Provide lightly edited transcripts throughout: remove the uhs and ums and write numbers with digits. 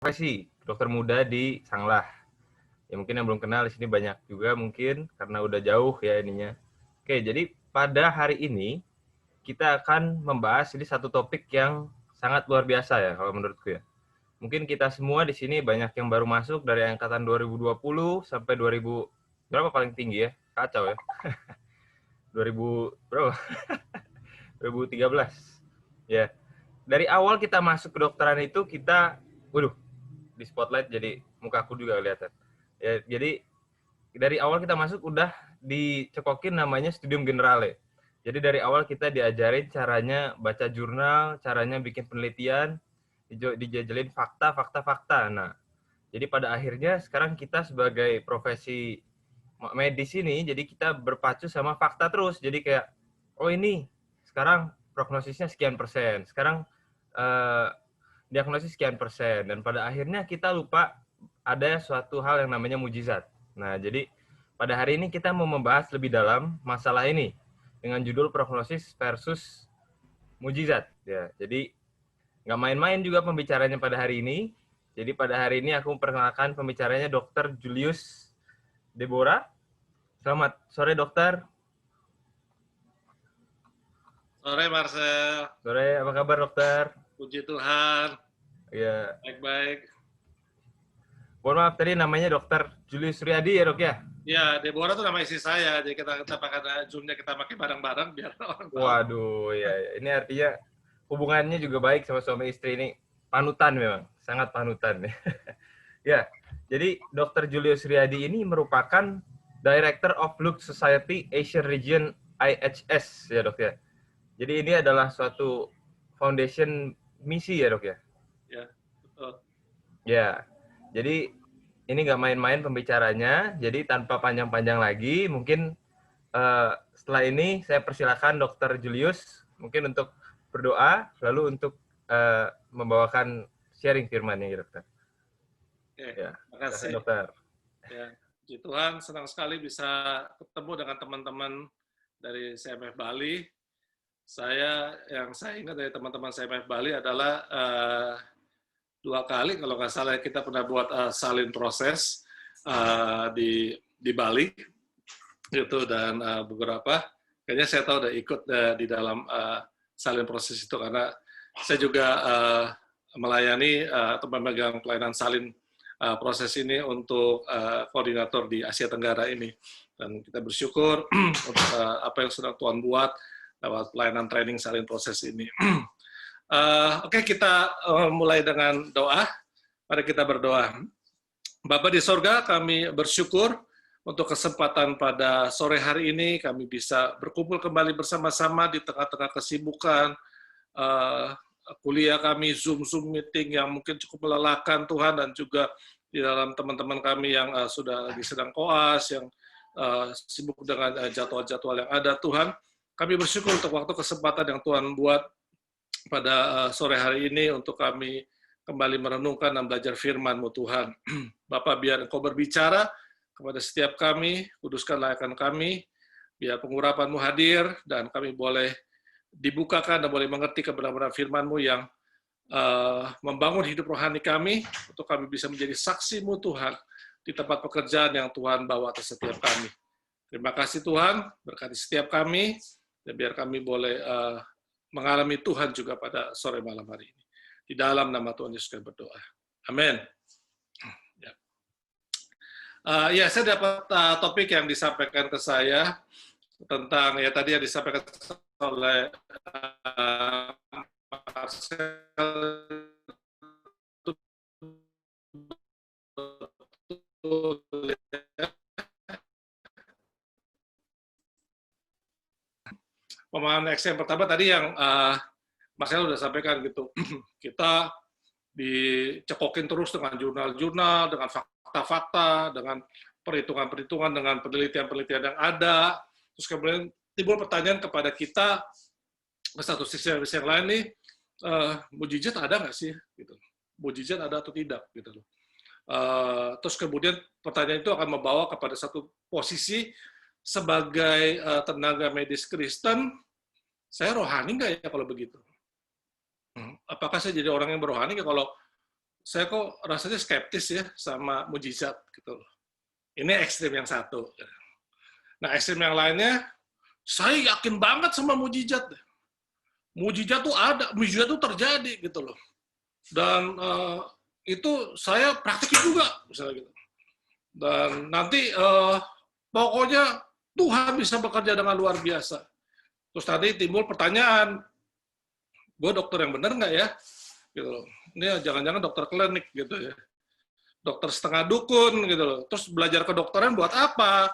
profesi dokter muda di Sanglah. Ya mungkin yang belum kenal di sini banyak juga mungkin karena udah jauh ya ininya. Oke, jadi pada hari ini kita akan membahas ini satu topik yang sangat luar biasa ya kalau menurutku ya. Mungkin kita semua di sini banyak yang baru masuk dari angkatan 2020 sampai 2000 berapa paling tinggi ya? Kacau ya. 2000 berapa? 2013. Ya. Dari awal kita masuk ke dokteran itu kita waduh, di spotlight jadi muka aku juga kelihatan. Ya, jadi dari awal kita masuk udah dicekokin namanya studium generale. Jadi dari awal kita diajarin caranya baca jurnal, caranya bikin penelitian, dijajalin fakta, fakta, fakta. Nah, jadi pada akhirnya sekarang kita sebagai profesi medis ini, jadi kita berpacu sama fakta terus. Jadi kayak, oh ini sekarang prognosisnya sekian persen, sekarang eh, diagnosis sekian persen, dan pada akhirnya kita lupa ada suatu hal yang namanya mujizat. Nah, jadi pada hari ini kita mau membahas lebih dalam masalah ini dengan judul prognosis versus mujizat. Ya, jadi nggak main-main juga pembicaranya pada hari ini. Jadi pada hari ini aku memperkenalkan pembicaranya Dr. Julius Deborah. Selamat sore dokter. Sore Marcel. Sore, apa kabar dokter? Puji Tuhan. Ya. Baik-baik. Mohon maaf tadi namanya dokter Julius Suryadi ya dok ya? Ya, Deborah itu nama istri saya. Jadi kita pakai Zoom-nya kita pakai bareng-bareng biar orang tahu. Waduh, ya. Ini artinya hubungannya juga baik sama suami istri ini. Panutan memang, sangat panutan. Ya, jadi Dr. Julius Suryadi ini merupakan Director of Lux Society Asian Region IHS ya dok ya. Jadi ini adalah suatu foundation misi ya dok ya? Ya, betul. Ya, jadi ini nggak main-main pembicaranya. Jadi tanpa panjang-panjang lagi, mungkin setelah ini saya persilakan Dr. Julius mungkin untuk berdoa, lalu untuk membawakan sharing firman-Nya ya dokter. Oke, Ya, terima kasih dokter. Ya, puji Tuhan, senang sekali bisa ketemu dengan teman-teman dari CMF Bali. Yang saya ingat dari teman-teman CMF Bali adalah 2 kali kalau nggak salah kita pernah buat salin proses di Bali gitu, dan beberapa kayaknya saya tahu udah ikut di dalam salin proses itu karena saya juga melayani atau memegang pelayanan salin proses ini untuk koordinator di Asia Tenggara ini, dan kita bersyukur untuk apa yang sudah Tuhan buat lewat pelayanan training salin proses ini. Oke, kita mulai dengan doa. Mari kita berdoa. Bapa di sorga, kami bersyukur untuk kesempatan pada sore hari ini kami bisa berkumpul kembali bersama-sama di tengah-tengah kesibukan kuliah kami, Zoom meeting yang mungkin cukup melelahkan Tuhan, dan juga di dalam teman-teman kami yang sudah lagi sedang koas, yang sibuk dengan jadwal-jadwal yang ada Tuhan. Kami bersyukur untuk waktu kesempatan yang Tuhan buat pada sore hari ini untuk kami kembali merenungkan dan belajar firman-Mu Tuhan. Bapak, biar Engkau berbicara kepada setiap kami, kuduskanlah akan kami, biar pengurapan-Mu hadir, dan kami boleh dibukakan dan boleh mengerti kebenaran firman-Mu yang membangun hidup rohani kami, untuk kami bisa menjadi saksi-Mu Tuhan, di tempat pekerjaan yang Tuhan bawa atas setiap kami. Terima kasih Tuhan, berkati setiap kami, dan biar kami boleh mengalami Tuhan juga pada sore malam hari ini. Di dalam nama Tuhan Yesus kami berdoa. Amin. Ya, saya dapat topik yang disampaikan ke saya tentang, ya tadi yang disampaikan oleh Marcel, pemahaman X yang pertama tadi yang Marcel udah sampaikan gitu. Kita dicekokin terus dengan jurnal-jurnal, dengan fakta-fakta, dengan perhitungan-perhitungan, dengan penelitian-penelitian yang ada. Terus kemudian timbul pertanyaan kepada kita, ke satu sisi yang lain nih, mujizat ada nggak sih? Gitu. Mujizat ada atau tidak? Gitu loh. Terus kemudian pertanyaan itu akan membawa kepada satu posisi sebagai tenaga medis Kristen, saya rohani nggak ya kalau begitu? Apakah saya jadi orang yang berrohani kalau saya kok rasanya skeptis ya sama mujizat gitu loh. Ini ekstrim yang satu. Nah, ekstrim yang lainnya, saya yakin banget sama mujizat. Mujizat tuh ada, mujizat tuh terjadi gitu loh. Dan itu saya praktikin juga, misalnya gitu. Dan nanti pokoknya Tuhan bisa bekerja dengan luar biasa. Terus tadi timbul pertanyaan, gue dokter yang benar nggak ya? Gitu loh. Ini jangan-jangan dokter klinik gitu ya. Dokter setengah dukun gitu loh. Terus belajar kedokteran buat apa?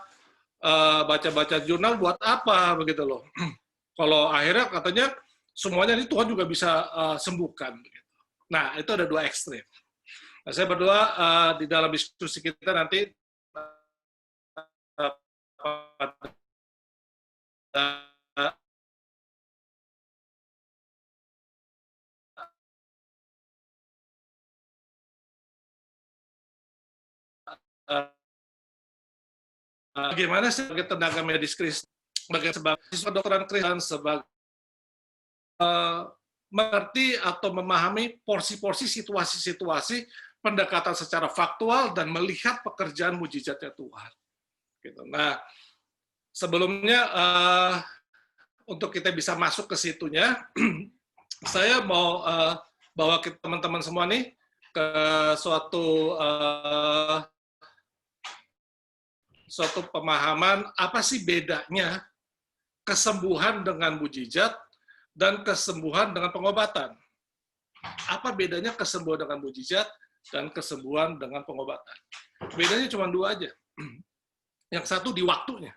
Baca-baca jurnal buat apa begitu loh. Kalau akhirnya katanya semuanya ini Tuhan juga bisa sembuhkan. Begitu. Nah, itu ada dua ekstrim. Nah, saya berdoa di dalam diskusi kita nanti bagaimana sebagai tenaga medis Kristen, sebagai siswa dokteran Kristen, sebagai mengerti atau memahami porsi-porsi situasi-situasi pendekatan secara faktual dan melihat pekerjaan mujizatnya Tuhan. Gitu. Nah, sebelumnya untuk kita bisa masuk ke situnya, saya mau bawa teman-teman semua nih ke suatu pemahaman apa sih bedanya kesembuhan dengan mujizat dan kesembuhan dengan pengobatan. Apa bedanya kesembuhan dengan mujizat dan kesembuhan dengan pengobatan? Bedanya cuma dua aja. Yang satu di waktunya.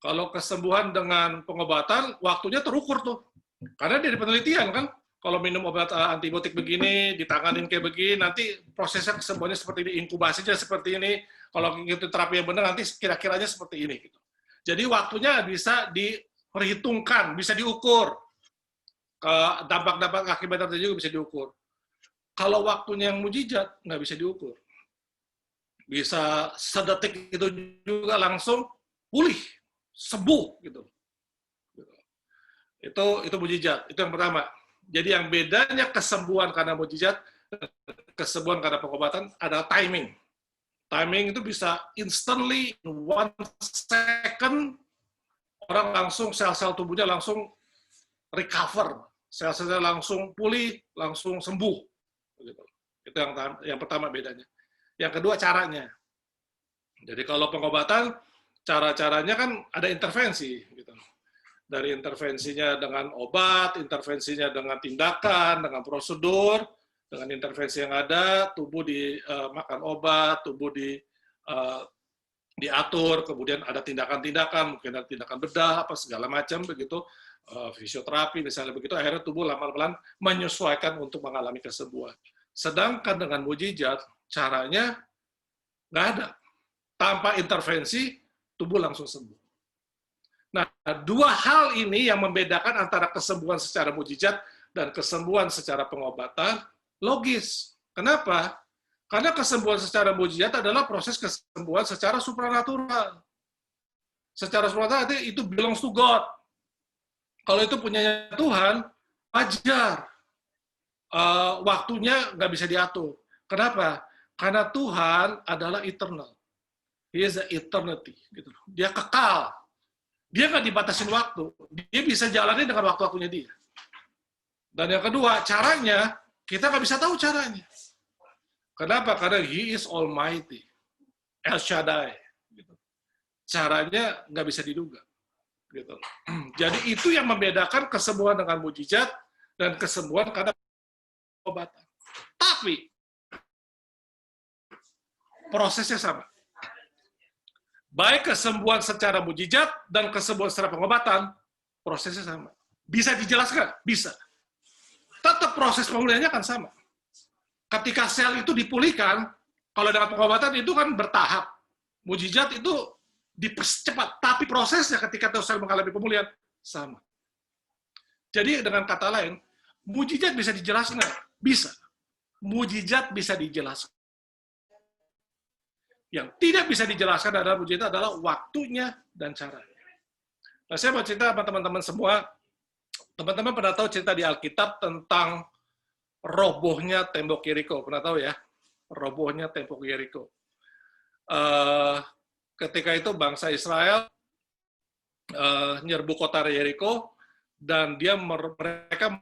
Kalau kesembuhan dengan pengobatan, waktunya terukur tuh. Karena dari penelitian kan, kalau minum obat antibiotik begini, ditanganin kayak begini, nanti prosesnya kesembuhannya seperti ini, inkubasinya seperti ini, kalau gitu terapi yang benar nanti kira-kiranya seperti ini. Gitu. Jadi waktunya bisa diperhitungkan, bisa diukur. Dampak-dampak akibat tertentu juga bisa diukur. Kalau waktunya yang mujizat, nggak bisa diukur. Bisa sedetik itu juga langsung pulih, sembuh gitu. Itu mujizat, itu yang pertama. Jadi yang bedanya kesembuhan karena mujizat, kesembuhan karena pengobatan adalah timing. Timing itu bisa instantly, in 1 second, orang langsung, sel-sel tubuhnya langsung recover, sel-selnya langsung pulih, langsung sembuh. Itu yang pertama bedanya. Yang kedua caranya. Jadi kalau pengobatan, cara-caranya kan ada intervensi. Gitu. Dari intervensinya dengan obat, intervensinya dengan tindakan, dengan prosedur, dengan intervensi yang ada, tubuh dimakan obat, tubuh diatur, kemudian ada tindakan-tindakan, mungkin ada tindakan bedah, apa segala macam begitu, fisioterapi misalnya begitu, akhirnya tubuh lama-lama menyesuaikan untuk mengalami kesembuhan. Sedangkan dengan mujizat, caranya nggak ada. Tanpa intervensi, tubuh langsung sembuh. Nah, dua hal ini yang membedakan antara kesembuhan secara mujizat dan kesembuhan secara pengobatan, logis. Kenapa? Karena kesembuhan secara mujizat adalah proses kesembuhan secara supranatural. Secara supranatural itu belongs to God. Kalau itu punyanya Tuhan, wajar. Waktunya nggak bisa diatur. Kenapa? Karena Tuhan adalah eternal. He is the eternity. Gitu. Dia kekal. Dia nggak dibatasin waktu. Dia bisa jalani dengan waktu-waktunya dia. Dan yang kedua, caranya, kita nggak bisa tahu caranya. Kenapa? Karena He is Almighty. El Shaddai. Gitu. Caranya nggak bisa diduga. Gitu. Jadi itu yang membedakan kesembuhan dengan mujizat dan kesembuhan karena pengobatan. Tapi, prosesnya sama. Baik kesembuhan secara mujizat dan kesembuhan secara pengobatan, prosesnya sama. Bisa dijelaskan? Bisa. Tetap proses pemulihannya akan sama. Ketika sel itu dipulihkan, kalau dengan pengobatan itu kan bertahap. Mujizat itu dipercepat, tapi prosesnya ketika sel mengalami pemulihan, sama. Jadi dengan kata lain, mujizat bisa dijelaskan? Bisa. Mujizat bisa dijelaskan. Yang tidak bisa dijelaskan adalah mujizat adalah waktunya dan caranya. Nah, saya mau cerita sama teman-teman semua. Teman-teman pernah tahu cerita di Alkitab tentang robohnya tembok Yeriko. Pernah tahu ya? Robohnya tembok Yeriko. Ketika itu bangsa Israel menyerbu kota Yeriko, dan mereka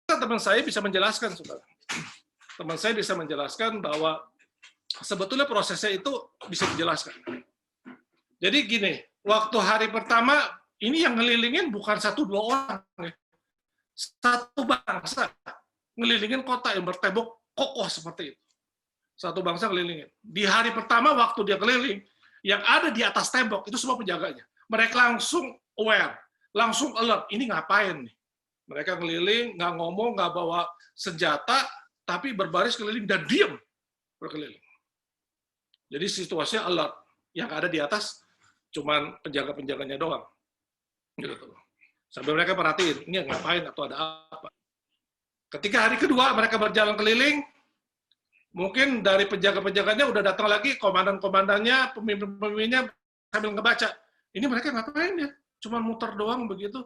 teman saya bisa menjelaskan, saudara. Teman saya bisa menjelaskan bahwa sebetulnya prosesnya itu bisa dijelaskan. Jadi gini, waktu hari pertama, ini yang ngelilingin bukan 1-2 orang. Satu bangsa ngelilingin kota yang bertembok kokoh seperti itu. Satu bangsa ngelilingin. Di hari pertama waktu dia keliling, yang ada di atas tembok itu semua penjaganya. Mereka langsung aware, langsung alert. Ini ngapain nih? Mereka keliling, nggak ngomong, nggak bawa senjata, tapi berbaris keliling dan diam berkeliling. Jadi situasinya alert. Yang ada di atas cuman penjaga-penjaganya doang. Gitu. Sampai mereka perhatiin, ini ngapain atau ada apa. Ketika hari kedua mereka berjalan keliling, mungkin dari penjaga-penjaganya udah datang lagi, komandan-komandannya, pemimpin-pemimpinnya sambil ngebaca. Ini mereka ngapain ya? Cuman muter doang begitu.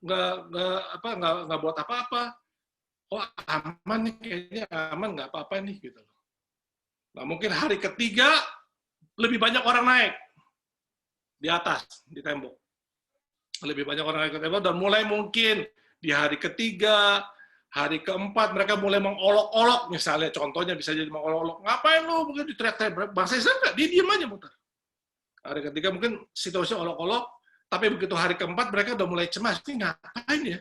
Nggak buat apa-apa. Oh aman nih, kayaknya aman, nggak apa-apa nih gitu. Nah mungkin hari ketiga lebih banyak orang naik di atas, di tembok. Lebih banyak orang naik ke tembok, dan mulai mungkin di hari ketiga, hari keempat mereka mulai mengolok-olok, misalnya contohnya bisa jadi mengolok-olok, ngapain lu mungkin diteriak-teriak, bangsa Israel nggak, dia diem aja muter. Hari ketiga mungkin situasi olok-olok, tapi begitu hari keempat mereka udah mulai cemas, ini ngapain ya?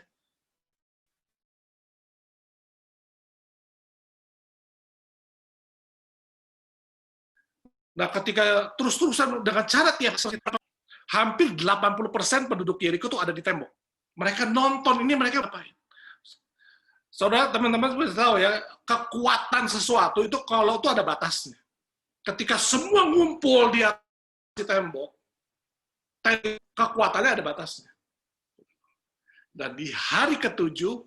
Nah, ketika terus-terusan dengan cara tiap hampir 80% penduduk Yeriko itu ada di tembok. Mereka nonton ini, mereka ngapain? Saudara, teman-teman bisa tahu ya, kekuatan sesuatu itu kalau itu ada batasnya. Ketika semua ngumpul di atas tembok, kekuatannya ada batasnya. Dan di hari ketujuh,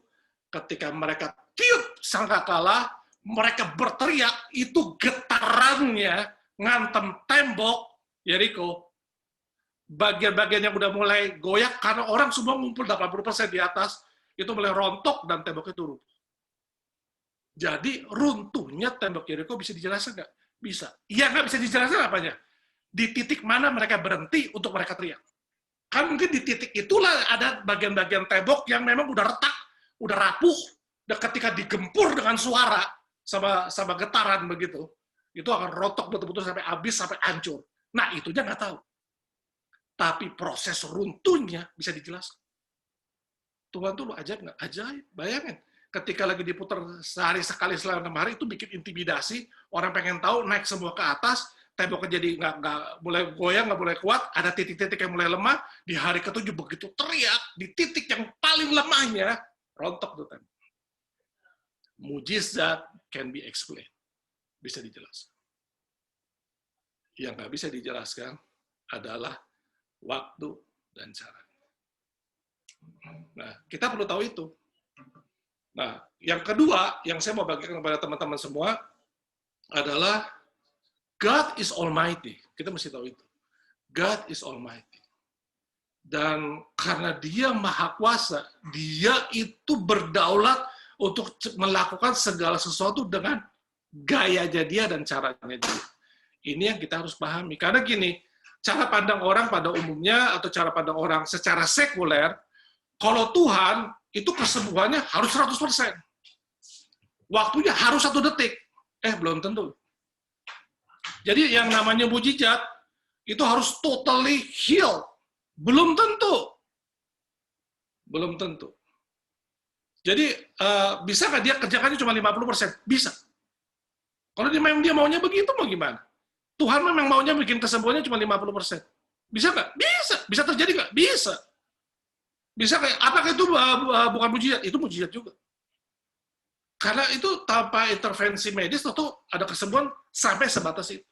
ketika mereka tiup sangkakala, mereka berteriak, itu getarannya ngantem tembok Yeriko. Bagian-bagian yang udah mulai goyak karena orang semua ngumpul 80% di atas, itu mulai rontok dan temboknya turun. Jadi runtuhnya tembok Yeriko bisa dijelaskan nggak? Bisa. Iya, nggak bisa dijelaskan apanya? Di titik mana mereka berhenti untuk mereka teriak. Kan mungkin di titik itulah ada bagian-bagian tembok yang memang udah retak, udah rapuh, dan ketika digempur dengan suara sama getaran begitu, itu akan rontok betul-betul sampai habis, sampai hancur. Nah, itunya nggak tahu. Tapi proses runtuhnya bisa dijelaskan. Tuhan tuh ajaib nggak? Ajaib. Bayangin, ketika lagi diputar sehari sekali selama 6 hari, itu bikin intimidasi, orang pengen tahu, naik semua ke atas, temboknya jadi nggak boleh goyang, nggak boleh kuat, ada titik-titik yang mulai lemah, di hari ketujuh begitu teriak, di titik yang paling lemahnya, rontok tuh tembok. Mujizat can be explained. Bisa dijelaskan. Yang nggak bisa dijelaskan adalah waktu dan cara. Nah, kita perlu tahu itu. Nah, yang kedua, yang saya mau bagikan kepada teman-teman semua, adalah God is Almighty. Kita mesti tahu itu. God is Almighty. Dan karena dia Maha Kuasa, dia itu berdaulat untuk melakukan segala sesuatu dengan gayanya dia dan caranya dia. Ini yang kita harus pahami. Karena gini, cara pandang orang pada umumnya, atau cara pandang orang secara sekuler, kalau Tuhan, itu kesembuhannya harus 100%. Waktunya harus 1 detik. Belum tentu. Jadi yang namanya mujizat, itu harus totally heal. Belum tentu. Belum tentu. Jadi, bisa nggak dia kerjakannya cuma 50%? Bisa. Kalau dia maunya begitu, mau gimana? Tuhan memang maunya bikin kesembuhannya cuma 50%. Bisa nggak? Bisa. Bisa terjadi nggak? Bisa. Bisa kayak, apakah itu bukan mujizat? Itu mujizat juga. Karena itu tanpa intervensi medis, tentu ada kesembuhan sampai sebatas itu.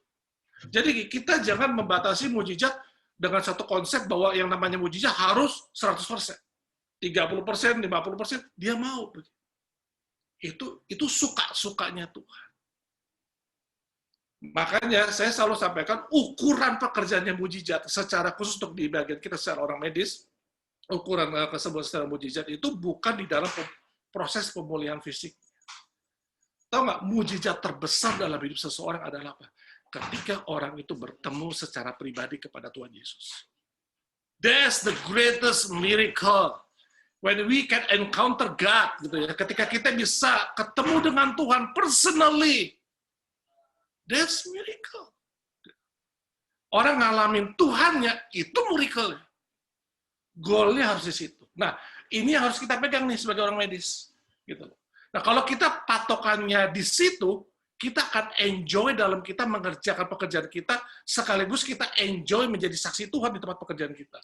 Jadi kita jangan membatasi mujizat dengan satu konsep bahwa yang namanya mujizat harus 100%. 30%, 50%, dia mau. Itu suka-sukanya Tuhan. Makanya saya selalu sampaikan ukuran pekerjaannya mujizat secara khusus untuk di bagian kita secara orang medis, ukuran kesembuhan secara mujizat itu bukan di dalam proses pemulihan fisik. Tahu nggak, mujizat terbesar dalam hidup seseorang adalah apa? Ketika orang itu bertemu secara pribadi kepada Tuhan Yesus. That's the greatest miracle. When we can encounter God, gitu ya. Ketika kita bisa ketemu dengan Tuhan personally, that's miracle. Orang ngalamin Tuhannya, itu miracle. Goalnya harus di situ. Nah, ini yang harus kita pegang nih sebagai orang medis. Gitu. Nah, kalau kita patokannya di situ, kita akan enjoy dalam kita mengerjakan pekerjaan kita, sekaligus kita enjoy menjadi saksi Tuhan di tempat pekerjaan kita.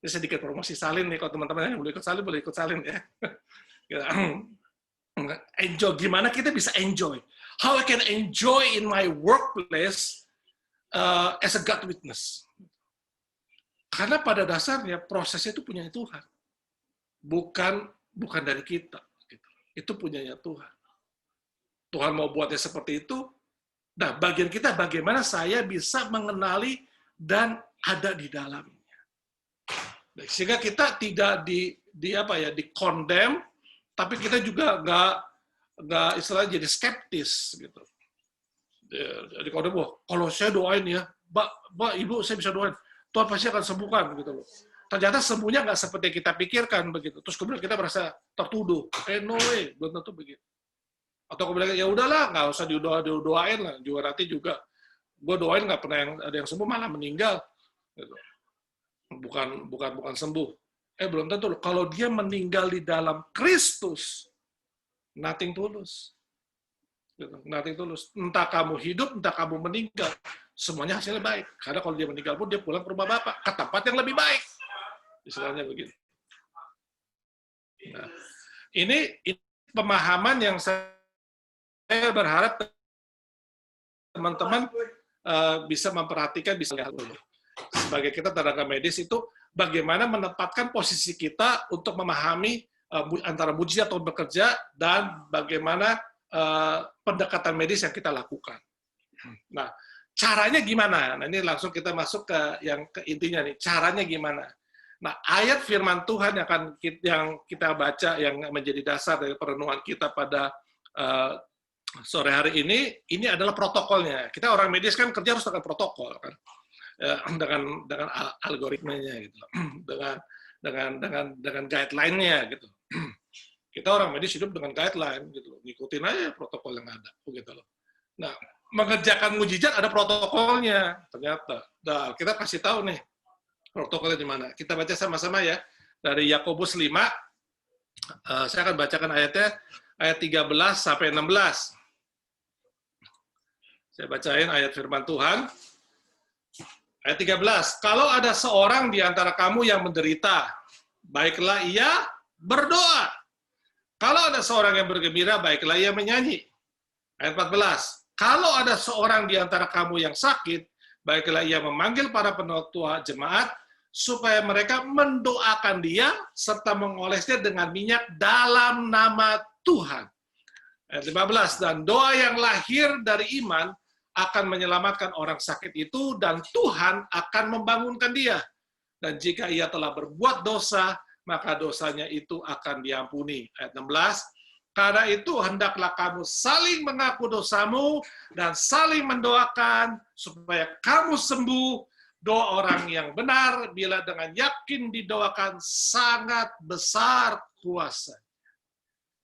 Ini sedikit promosi salin nih, kalau teman-teman yang boleh ikut salin ya. Enjoy, gimana kita bisa enjoy? How I can enjoy in my workplace as a God witness. Karena pada dasarnya prosesnya itu punya Tuhan. Bukan dari kita. Itu punyanya Tuhan. Tuhan mau buatnya seperti itu. Nah, bagian kita bagaimana saya bisa mengenali dan ada di dalamnya. Sehingga kita tidak di condemn, tapi kita juga nggak istilahnya jadi skeptis gitu. Jadi kalau saya doain ya, Mbak, Ibu, saya bisa doain, Tuhan pasti akan sembuhkan gitu loh. Ternyata sembuhnya nggak seperti yang kita pikirkan begitu. Terus kemudian kita merasa tertuduh. No way, belum tentu begitu. Atau kemudian ya udahlah, nggak usah didoain lah. Juga nanti juga gue doain nggak pernah ada yang sembuh, malah meninggal. Gitu. Bukan sembuh. Belum tentu. Kalau dia meninggal di dalam Kristus, nothing tulus. Gitu. Nothing tulus. Entah kamu hidup, entah kamu meninggal, semuanya hasilnya baik. Karena kalau dia meninggal pun dia pulang ke rumah Bapak, ke tempat yang lebih baik. Istilahnya begitu. Nah, ini pemahaman yang saya berharap teman-teman bisa memperhatikan, bisa lihat dulu. Sebagai kita tenaga medis itu bagaimana menempatkan posisi kita untuk memahami antara mujizat atau bekerja dan bagaimana pendekatan medis yang kita lakukan. Nah, caranya gimana? Nah, ini langsung kita masuk ke intinya nih. Caranya gimana? Nah, ayat firman Tuhan yang kita baca, yang menjadi dasar dari perenungan kita pada sore hari ini adalah protokolnya. Kita orang medis kan kerja harus dengan protokol, kan, dengan algoritmanya, gitu, dengan guideline-nya, gitu. Kita orang medis hidup dengan guideline, gitu, ngikutin aja protokol yang ada, begitu loh. Nah, mengerjakan mujizat ada protokolnya, ternyata. Nah, kita kasih tahu nih. Protokolnya di mana? Kita baca sama-sama ya. Dari Yakobus 5, saya akan bacakan ayatnya, ayat 13 sampai 16. Saya bacain ayat firman Tuhan. Ayat 13. Kalau ada seorang di antara kamu yang menderita, baiklah ia berdoa. Kalau ada seorang yang bergembira, baiklah ia menyanyi. Ayat 14. Kalau ada seorang di antara kamu yang sakit, baiklah ia memanggil para penatua jemaat, supaya mereka mendoakan dia, serta mengolesnya dengan minyak dalam nama Tuhan. Ayat 15, dan doa yang lahir dari iman akan menyelamatkan orang sakit itu, dan Tuhan akan membangunkan dia. Dan jika ia telah berbuat dosa, maka dosanya itu akan diampuni. Ayat 16, karena itu hendaklah kamu saling mengaku dosamu, dan saling mendoakan, supaya kamu sembuh. Doa orang yang benar, bila dengan yakin didoakan, sangat besar kuasa.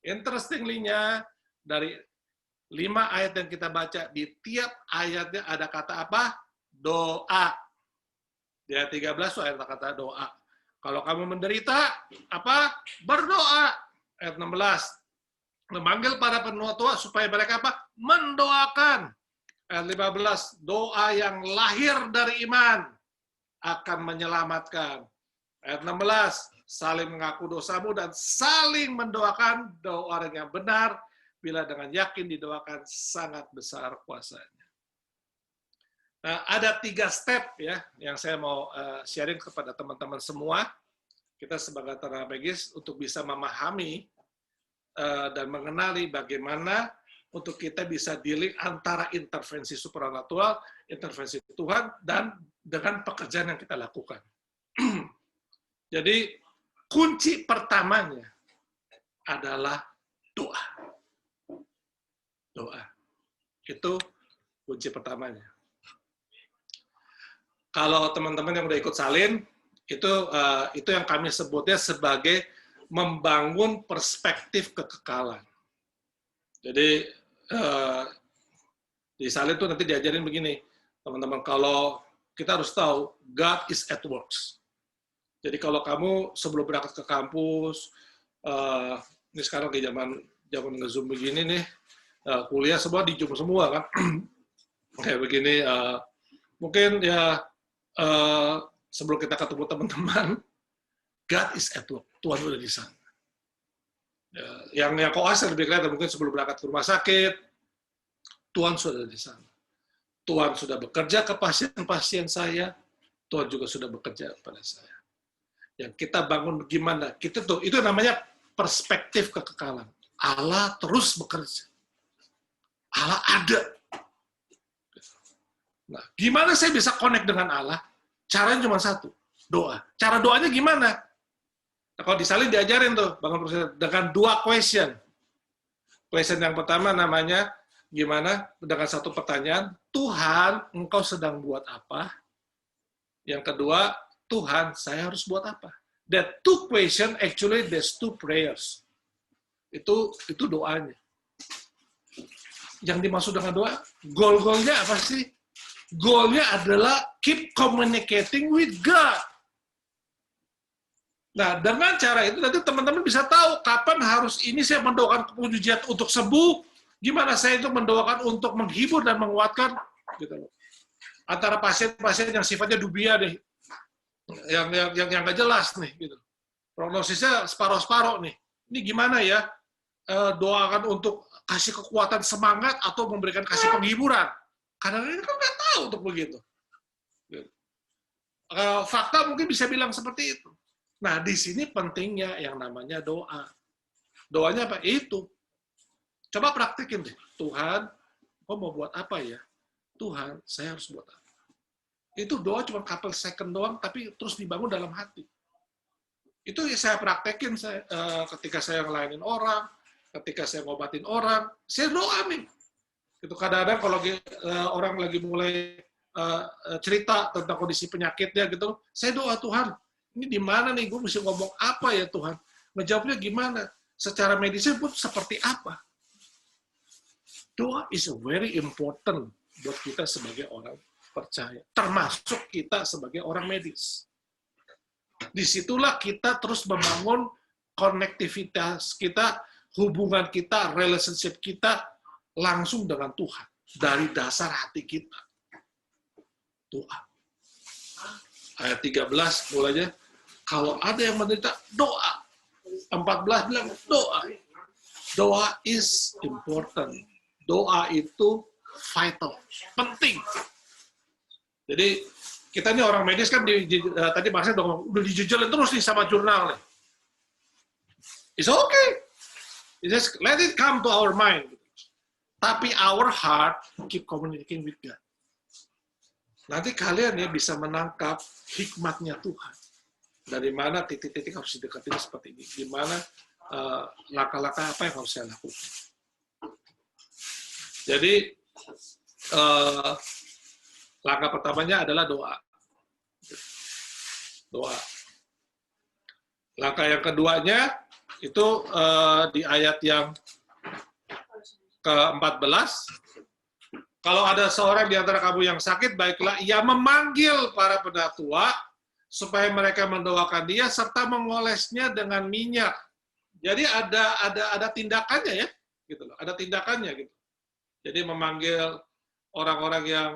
Interestingly-nya, dari 5 ayat yang kita baca, di tiap ayatnya ada kata apa? Doa. Di ayat 13 itu ada kata doa. Kalau kamu menderita, apa? Berdoa. Ayat 16. Memanggil para penatua supaya mereka apa? Mendoakan. Ayat 15, doa yang lahir dari iman akan menyelamatkan. Ayat 16, saling mengaku dosamu dan saling mendoakan, doa orang yang benar bila dengan yakin didoakan sangat besar kuasanya. Nah, ada 3 step ya yang saya mau sharing kepada teman-teman semua. Kita sebagai tenaga medis untuk bisa memahami dan mengenali bagaimana untuk kita bisa dealing antara intervensi supranatural, intervensi Tuhan, dan dengan pekerjaan yang kita lakukan. Jadi, kunci pertamanya adalah doa. Doa. Itu kunci pertamanya. Kalau teman-teman yang udah ikut salin, itu yang kami sebutnya sebagai membangun perspektif kekekalan. Jadi di salin itu nanti diajarin begini, teman-teman, kalau kita harus tahu God is at works. Jadi kalau kamu sebelum berangkat ke kampus, ini sekarang di zaman nge-zoom begini nih, kuliah semua di Zoom semua kan, kayak begini, mungkin ya sebelum kita ketemu teman-teman, God is at work, Tuhan sudah di sana. Ya, yang koas lebih kelihatan, mungkin sebelum berangkat ke rumah sakit, Tuhan sudah di sana. Tuhan sudah bekerja ke pasien-pasien saya, Tuhan juga sudah bekerja kepada saya. Yang kita bangun gimana? Kita tuh itu namanya perspektif kekekalan. Allah terus bekerja. Allah ada. Nah, gimana saya bisa connect dengan Allah? Caranya cuma satu, doa. Cara doanya gimana? Nah, kalau di salin diajarin tuh, bangun perspektif dengan 2 question. Question yang pertama namanya gimana? Dengan 1 pertanyaan, Tuhan, Engkau sedang buat apa? Yang kedua, Tuhan, saya harus buat apa? That 2 question, actually there's 2 prayers. Itu doanya. Yang dimaksud dengan doa, goal-goalnya apa sih? Goalnya adalah keep communicating with God. Nah, dengan cara itu nanti teman-teman bisa tahu kapan harus ini saya mendoakan mujizat untuk sembuh, gimana saya itu mendoakan untuk menghibur dan menguatkan, gitu. Antara pasien-pasien yang sifatnya dubia deh, yang nggak jelas nih, gitu. Prognosisnya separoh-separoh nih. Ini gimana ya? Doakan untuk kasih kekuatan semangat atau memberikan kasih penghiburan. Karena ini kan nggak tahu untuk begitu. Fakta mungkin bisa bilang seperti itu. Nah, di sini pentingnya yang namanya doa. Doanya apa? Itu. Coba praktikin deh. Tuhan, kau mau buat apa ya? Tuhan, saya harus buat apa? Itu doa cuma couple second doang, tapi terus dibangun dalam hati. Itu saya praktekin ketika saya ngelayanin orang, ketika saya ngobatin orang, saya doa nih. Itu kadang-kadang kalau orang lagi mulai cerita tentang kondisi penyakitnya gitu, saya doa, Tuhan, ini di mana nih, gue mesti ngomong apa ya Tuhan? Ngejawabnya gimana? Secara medisnya pun seperti apa? Doa is very important buat kita sebagai orang percaya, termasuk kita sebagai orang medis. Disitulah kita terus membangun konektivitas kita, hubungan kita, relationship kita langsung dengan Tuhan dari dasar hati kita. Doa. Ayat 13 mulanya, kalau ada yang menderita, doa. 14 bilang doa. Doa is important. Doa itu vital, penting. Jadi kita ini orang medis kan tadi Mas udah dijejelin terus nih sama jurnal nih. It's okay. Just let it come to our mind. Tapi our heart keep communicating with God. Nanti kalian ya bisa menangkap hikmatnya Tuhan. Dari mana titik-titik harus didekatin seperti ini. Gimana langkah-langkah apa yang harus saya lakukan. Jadi langkah pertamanya adalah doa. Doa. Langkah yang keduanya itu di ayat yang ke-14. Kalau ada seorang di antara kamu yang sakit, baiklah ia memanggil para penatua supaya mereka mendoakan dia serta mengolesnya dengan minyak. Jadi ada tindakannya ya, gitu loh. Ada tindakannya gitu. Jadi memanggil orang-orang yang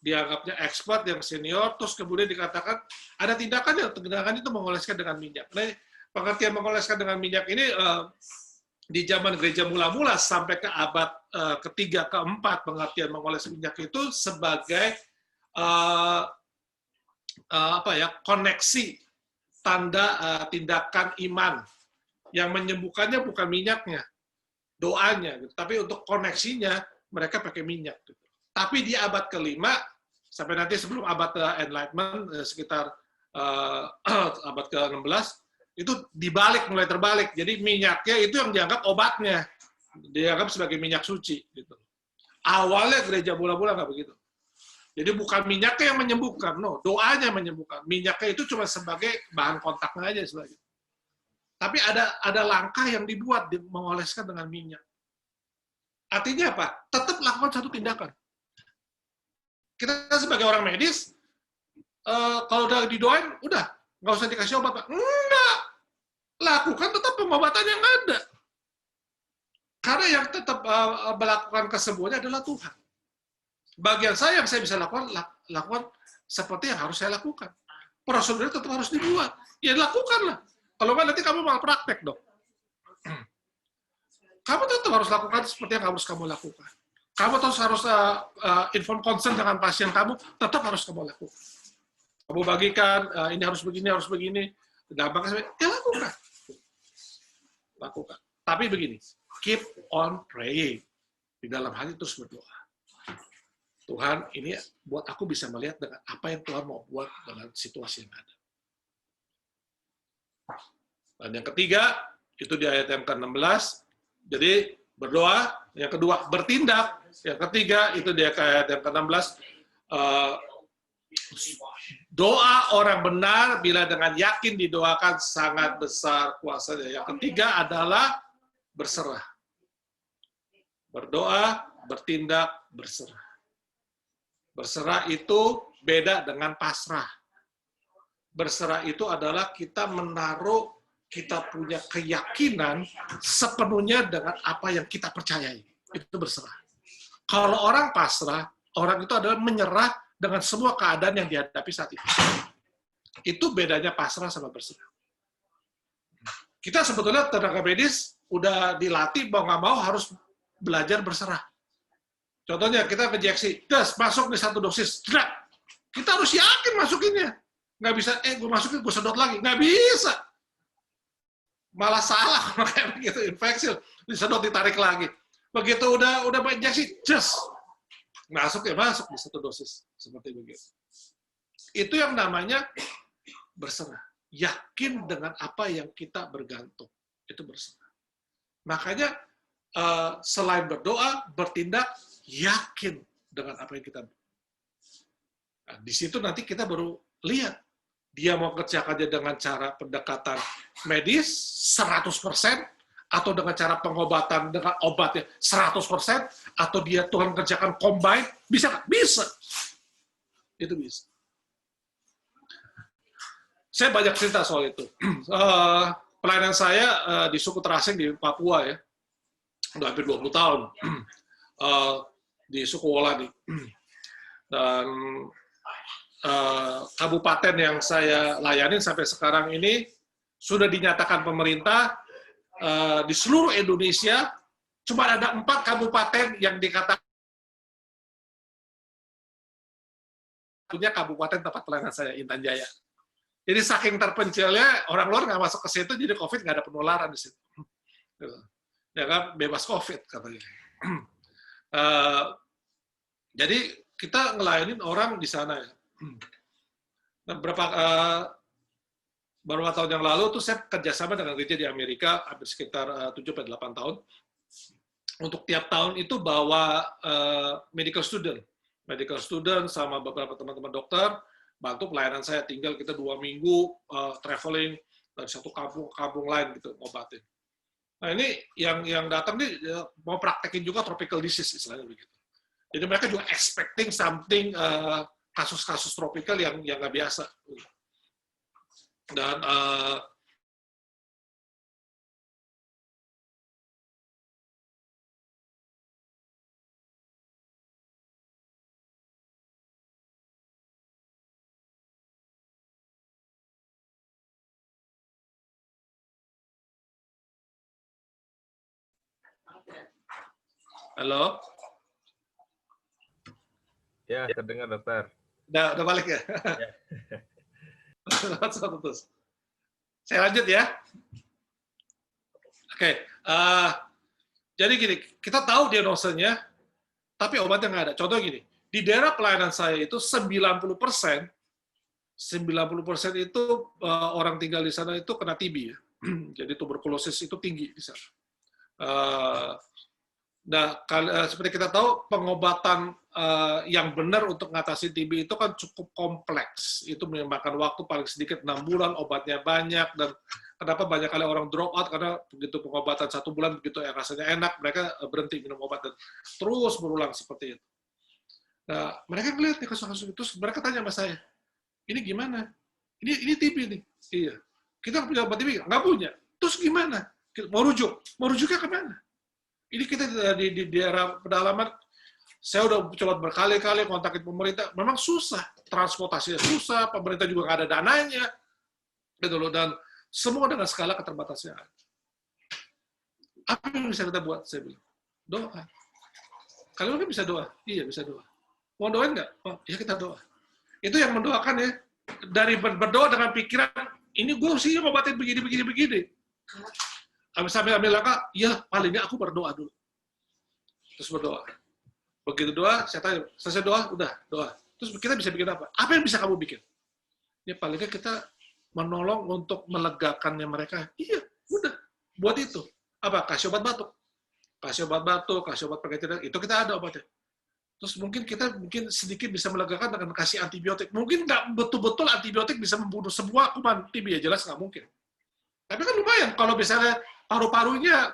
dianggapnya expert, yang senior, terus kemudian dikatakan ada tindakan itu mengoleskan dengan minyak. Nah, pengertian mengoleskan dengan minyak ini di zaman gereja mula-mula sampai ke abad ketiga, keempat, pengertian mengoles minyak itu sebagai apa ya, koneksi tanda tindakan iman yang menyembuhkannya bukan minyaknya, doanya, gitu. Tapi untuk koneksinya mereka pakai minyak. Gitu. Tapi di abad kelima sampai nanti sebelum abad Enlightenment sekitar abad ke-16 itu dibalik, mulai terbalik. Jadi minyaknya itu yang dianggap obatnya, dianggap sebagai minyak suci. Gitu. Awalnya gereja mula-mula nggak begitu. Jadi bukan minyaknya yang menyembuhkan, no, doanya yang menyembuhkan. Minyaknya itu cuma sebagai bahan kontaknya aja sebagai. Tapi ada langkah yang dibuat mengoleskan dengan minyak. Artinya apa? Tetap lakukan satu tindakan. Kita sebagai orang medis, kalau udah didoain, udah nggak usah dikasih obat, Pak. Enggak, lakukan tetap pengobatan yang ada. Karena yang tetap melakukan kesembuhannya adalah Tuhan. Bagian saya yang saya bisa lakukan seperti yang harus saya lakukan. Prosedurnya tetap harus dibuat. Ya lakukanlah. Kalau nggak nanti kamu malah praktek dong. Kamu tetap harus lakukan seperti yang harus kamu lakukan. Kamu terus harus inform consent dengan pasien kamu, tetap harus kamu lakukan. Kamu bagikan, ini harus begini, gampang, ya lakukan. Lakukan. Tapi begini, keep on praying. Di dalam hati terus berdoa. Tuhan, ini buat aku bisa melihat dengan apa yang Tuhan mau buat dengan situasi yang ada. Dan yang ketiga, itu di ayat yang ke-16, jadi berdoa. Yang kedua, bertindak. Yang ketiga, itu di ayat yang ke-16, doa orang benar bila dengan yakin didoakan sangat besar kuasanya. Yang ketiga adalah berserah. Berdoa, bertindak, berserah. Berserah itu beda dengan pasrah. Berserah itu adalah kita menaruh, kita punya keyakinan sepenuhnya dengan apa yang kita percayai. Itu berserah. Kalau orang pasrah, orang itu adalah menyerah dengan semua keadaan yang dihadapi saat itu. Itu bedanya pasrah sama berserah. Kita sebetulnya tenaga medis udah dilatih mau nggak mau harus belajar berserah. Contohnya kita injeksi, masuk di satu dosis, kita harus yakin masukinnya. Nggak bisa, gue masukin, gue sedot lagi. Nggak bisa. Malah salah, kayak begitu, infeksi, disedot, ditarik lagi. Begitu udah injeksi, masuk di satu dosis. Seperti begitu. Itu yang namanya berserah. Yakin dengan apa yang kita bergantung. Itu berserah. Makanya, selain berdoa, bertindak, yakin dengan apa yang kita. Nah, di situ nanti kita baru lihat dia mau kerjakannya dengan cara pendekatan medis 100% atau dengan cara pengobatan dengan obatnya 100% atau dia Tuhan kerjakan combine, bisa nggak? Bisa. Itu bisa. Saya banyak cerita soal itu. Pelayanan saya di suku terasing di Papua ya. Udah hampir 20 tahun. Di suku Wolani. Dan kabupaten yang saya layanin sampai sekarang ini sudah dinyatakan pemerintah di seluruh Indonesia cuma ada 4 kabupaten yang dikatakan punya kabupaten tempat pelayanan saya, Intan Jaya. Jadi saking terpencilnya orang luar nggak masuk ke situ, jadi COVID nggak ada penularan di situ. Ya kan, bebas COVID katanya. Jadi kita ngelayanin orang di sana ya. Nah, beberapa tahun yang lalu tuh saya kerjasama dengan gereja di Amerika hampir sekitar 7-8 tahun. Untuk tiap tahun itu bawa medical student sama beberapa teman-teman dokter bantu pelayanan saya. Tinggal kita 2 minggu traveling dari satu kampung ke kampung lain gitu ngobatin. Nah ini yang datang nih mau praktekin juga tropical disease istilahnya begitu. Jadi mereka juga expecting something kasus-kasus tropikal yang nggak biasa. Dan Halo? Ya, terdengar dokter. Udah balik ya? Ya. Terus. Saya lanjut ya. Oke, jadi gini, kita tahu diagnosanya, tapi obatnya nggak ada. Contoh gini, di daerah pelayanan saya itu 90% itu orang tinggal di sana itu kena TB ya. Jadi tuberkulosis itu tinggi di sana. Nah, seperti kita tahu pengobatan yang benar untuk mengatasi TB itu kan cukup kompleks. Itu memakan waktu paling sedikit 6 bulan, obatnya banyak, dan kenapa banyak kali orang drop out karena begitu pengobatan 1 bulan begitu ya rasanya enak, mereka berhenti minum obat dan terus berulang seperti itu. Nah, mereka ngelihat nih kasus-kasus itu, mereka tanya sama saya, ini gimana? Ini TB nih. Iya. Kita punya obat TB nggak punya. Terus gimana? Mau rujuknya kemana? Ini kita di daerah pedalaman, saya udah coba berkali-kali kontakin pemerintah, memang susah, transportasinya susah, pemerintah juga nggak ada dananya, gitu loh, dan semua dengan skala keterbatasan. Apa yang bisa kita buat? Saya bilang, doa. Kalian kan bisa doa? Iya, bisa doa. Mau doain nggak? Oh, ya kita doa. Itu yang mendoakan ya, dari berdoa dengan pikiran, ini gue sih ngobatin begini. Sambil langkah, ya paling nggak aku berdoa dulu. Terus berdoa. Begitu doa, saya tanya, selesai doa, udah doa. Terus kita bisa bikin apa? Apa yang bisa kamu bikin? Ya paling nggak kita menolong untuk melegakannya mereka. Iya, udah. Buat itu. Apa? Kasih obat batuk. Kasih obat pengencetan, itu kita ada obatnya. Terus mungkin kita sedikit bisa melegakan dengan kasih antibiotik. Mungkin nggak betul-betul antibiotik bisa membunuh semua kuman TB, ya jelas nggak mungkin. Tapi kan lumayan kalau misalnya paru-parunya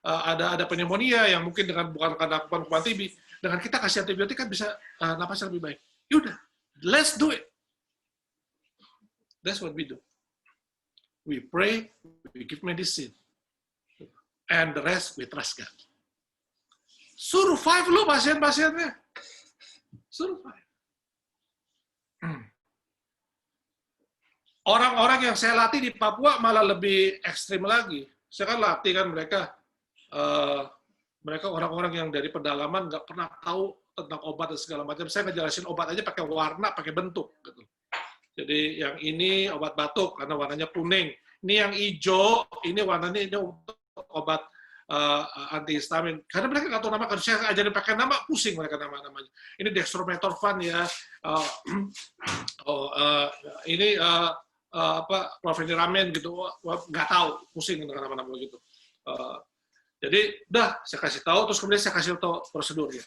ada pneumonia yang mungkin dengan bukan karena kuman TB, dengan kita kasih antibiotik kan bisa napasnya lebih baik. Yaudah, let's do it. That's what we do. We pray, we give medicine, and the rest we trust God. Survive lo pasien-pasiennya. Survive. Orang-orang yang saya latih di Papua malah lebih ekstrim lagi. Saya kan latih kan mereka orang-orang yang dari pedalaman nggak pernah tahu tentang obat dan segala macam. Saya ngejelasin obat aja pakai warna, pakai bentuk. Gitu. Jadi yang ini obat batuk karena warnanya kuning. Ini yang hijau, ini warnanya ini untuk obat antihistamin. Karena mereka nggak tahu nama. Kalau saya ajarin pakai nama, pusing mereka nama-namanya. Ini dextromethorphan ya. Ini chlorpheniramine gitu, nggak tahu, pusing dengan nama-nama gitu. Jadi udah saya kasih tahu, terus kemudian saya kasih tahu prosedurnya.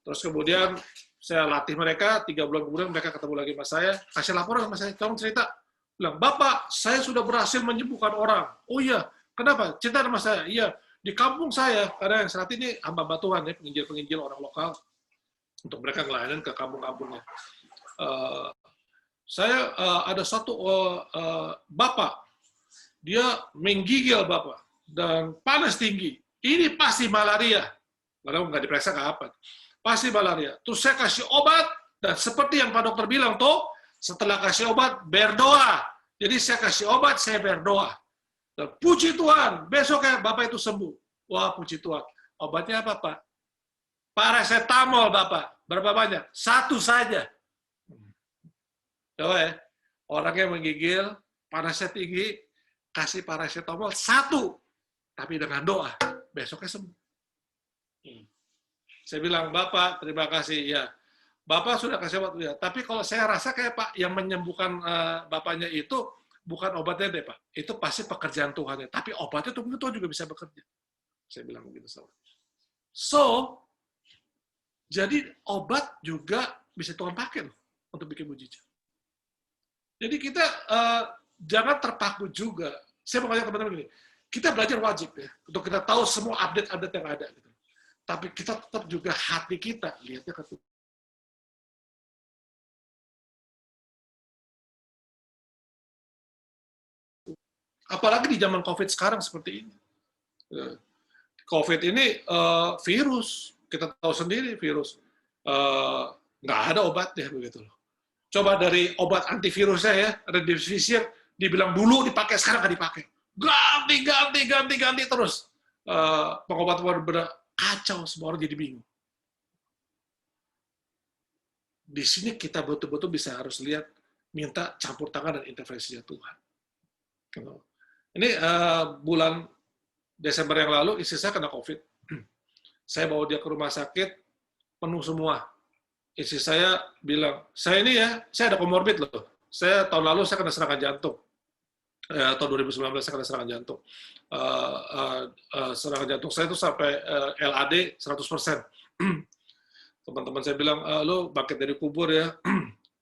Terus kemudian saya latih mereka, 3 bulan kemudian mereka ketemu lagi sama saya, kasih laporan sama saya, tolong cerita. Bilang, Bapak, saya sudah berhasil menyembuhkan orang. Oh iya, kenapa? Cerita sama saya. Iya, di kampung saya, karena yang saat ini hamba Tuhan ya, penginjil-penginjil orang lokal, untuk mereka ngelayanin ke kampung-kampungnya. Saya ada satu bapak, dia menggigil bapak dan panas tinggi. Ini pasti malaria. Padahal nggak diperiksa nggak apa. Pasti malaria. Terus saya kasih obat dan seperti yang Pak Dokter bilang tuh, setelah kasih obat berdoa. Jadi saya kasih obat, saya berdoa. Dan puji Tuhan, besoknya bapak itu sembuh. Wah puji Tuhan. Obatnya apa Pak? Paracetamol Bapak. Berapa banyak? 1 saja. Coba ya, orang yang menggigil, panasnya tinggi, kasih paracetamol 1, tapi dengan doa, besoknya sembuh. Saya bilang, Bapak, terima kasih, ya. Bapak sudah kasih obat, ya. Tapi kalau saya rasa kayak Pak, yang menyembuhkan Bapaknya itu, bukan obatnya deh Pak, itu pasti pekerjaan Tuhan. Tapi obatnya Tuhan juga bisa bekerja. Saya bilang begitu sama. So, jadi obat juga bisa Tuhan pakai loh, untuk bikin mujizat. Jadi kita jangan terpaku juga. Saya mau ngajak teman-teman gini, kita belajar wajib ya, untuk kita tahu semua update-update yang ada. Gitu. Tapi kita tetap juga hati kita, lihatnya ke Tuhan. Apalagi di zaman COVID sekarang seperti ini. COVID ini virus, kita tahu sendiri virus. Nggak ada obatnya begitu loh. Coba dari obat antivirusnya ya, remdesivir, dibilang dulu dipakai, sekarang nggak dipakai. ganti terus. Pengobatan benar-benar kacau, semua orang jadi bingung. Di sini kita betul-betul bisa harus lihat, minta campur tangan dan intervensinya Tuhan. Ini bulan Desember yang lalu, istri saya kena COVID. Saya bawa dia ke rumah sakit, penuh semua. Istri saya bilang, saya ada komorbid loh. Tahun lalu saya kena serangan jantung. Tahun 2019 saya kena serangan jantung. Serangan jantung saya itu sampai LAD 100%. Teman-teman saya bilang, lo bangkit dari kubur ya.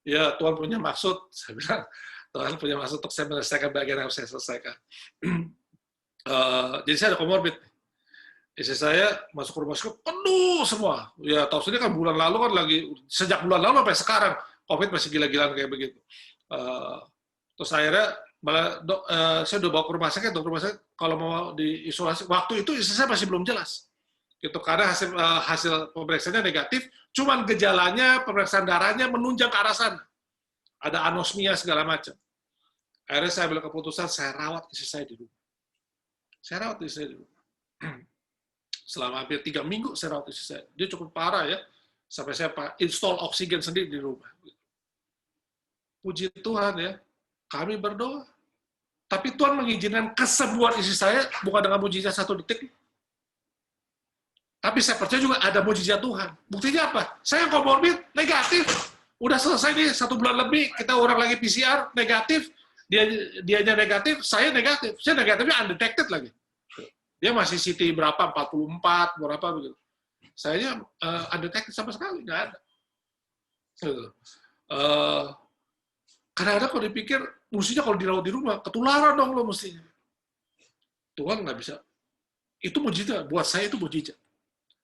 Ya, Tuhan punya maksud. Saya bilang, Tuhan punya maksud untuk saya menyelesaikan bagian yang harus saya selesaikan. Jadi saya ada komorbid. Istri saya masuk ke rumah sakit penuh semua. Ya tahu sendiri kan bulan lalu kan sejak bulan lalu sampai sekarang COVID masih gila-gilaan kayak begitu. Terus akhirnya saya udah bawa ke rumah sakit, kalau mau diisolasi. Waktu itu istri saya masih belum jelas. Gitu, karena hasil pemeriksaannya negatif, cuman gejalanya pemeriksaan darahnya menunjang ke arah sana. Ada anosmia segala macam. Akhirnya saya ambil keputusan, saya rawat istri saya di rumah. Selama hampir 3 minggu saya rawat istri saya. Dia cukup parah ya, sampai saya install oksigen sendiri di rumah. Puji Tuhan ya, kami berdoa. Tapi Tuhan mengizinkan kesembuhan istri saya bukan dengan mujizat 1 detik. Tapi saya percaya juga ada mujizat Tuhan. Buktinya apa? Saya komorbid negatif. Udah selesai nih 1 bulan lebih, kita orang lagi PCR negatif, dianya negatif, saya negatif. Saya negatifnya undetected lagi. Dia masih CT berapa? 44, berapa begitu. Saya undetected sama sekali, nggak ada. Kadang-kadang kalau dipikir, mestinya kalau dirawat di rumah, ketularan dong lo mestinya. Tuhan nggak bisa. Itu mujizat, buat saya itu mujizat.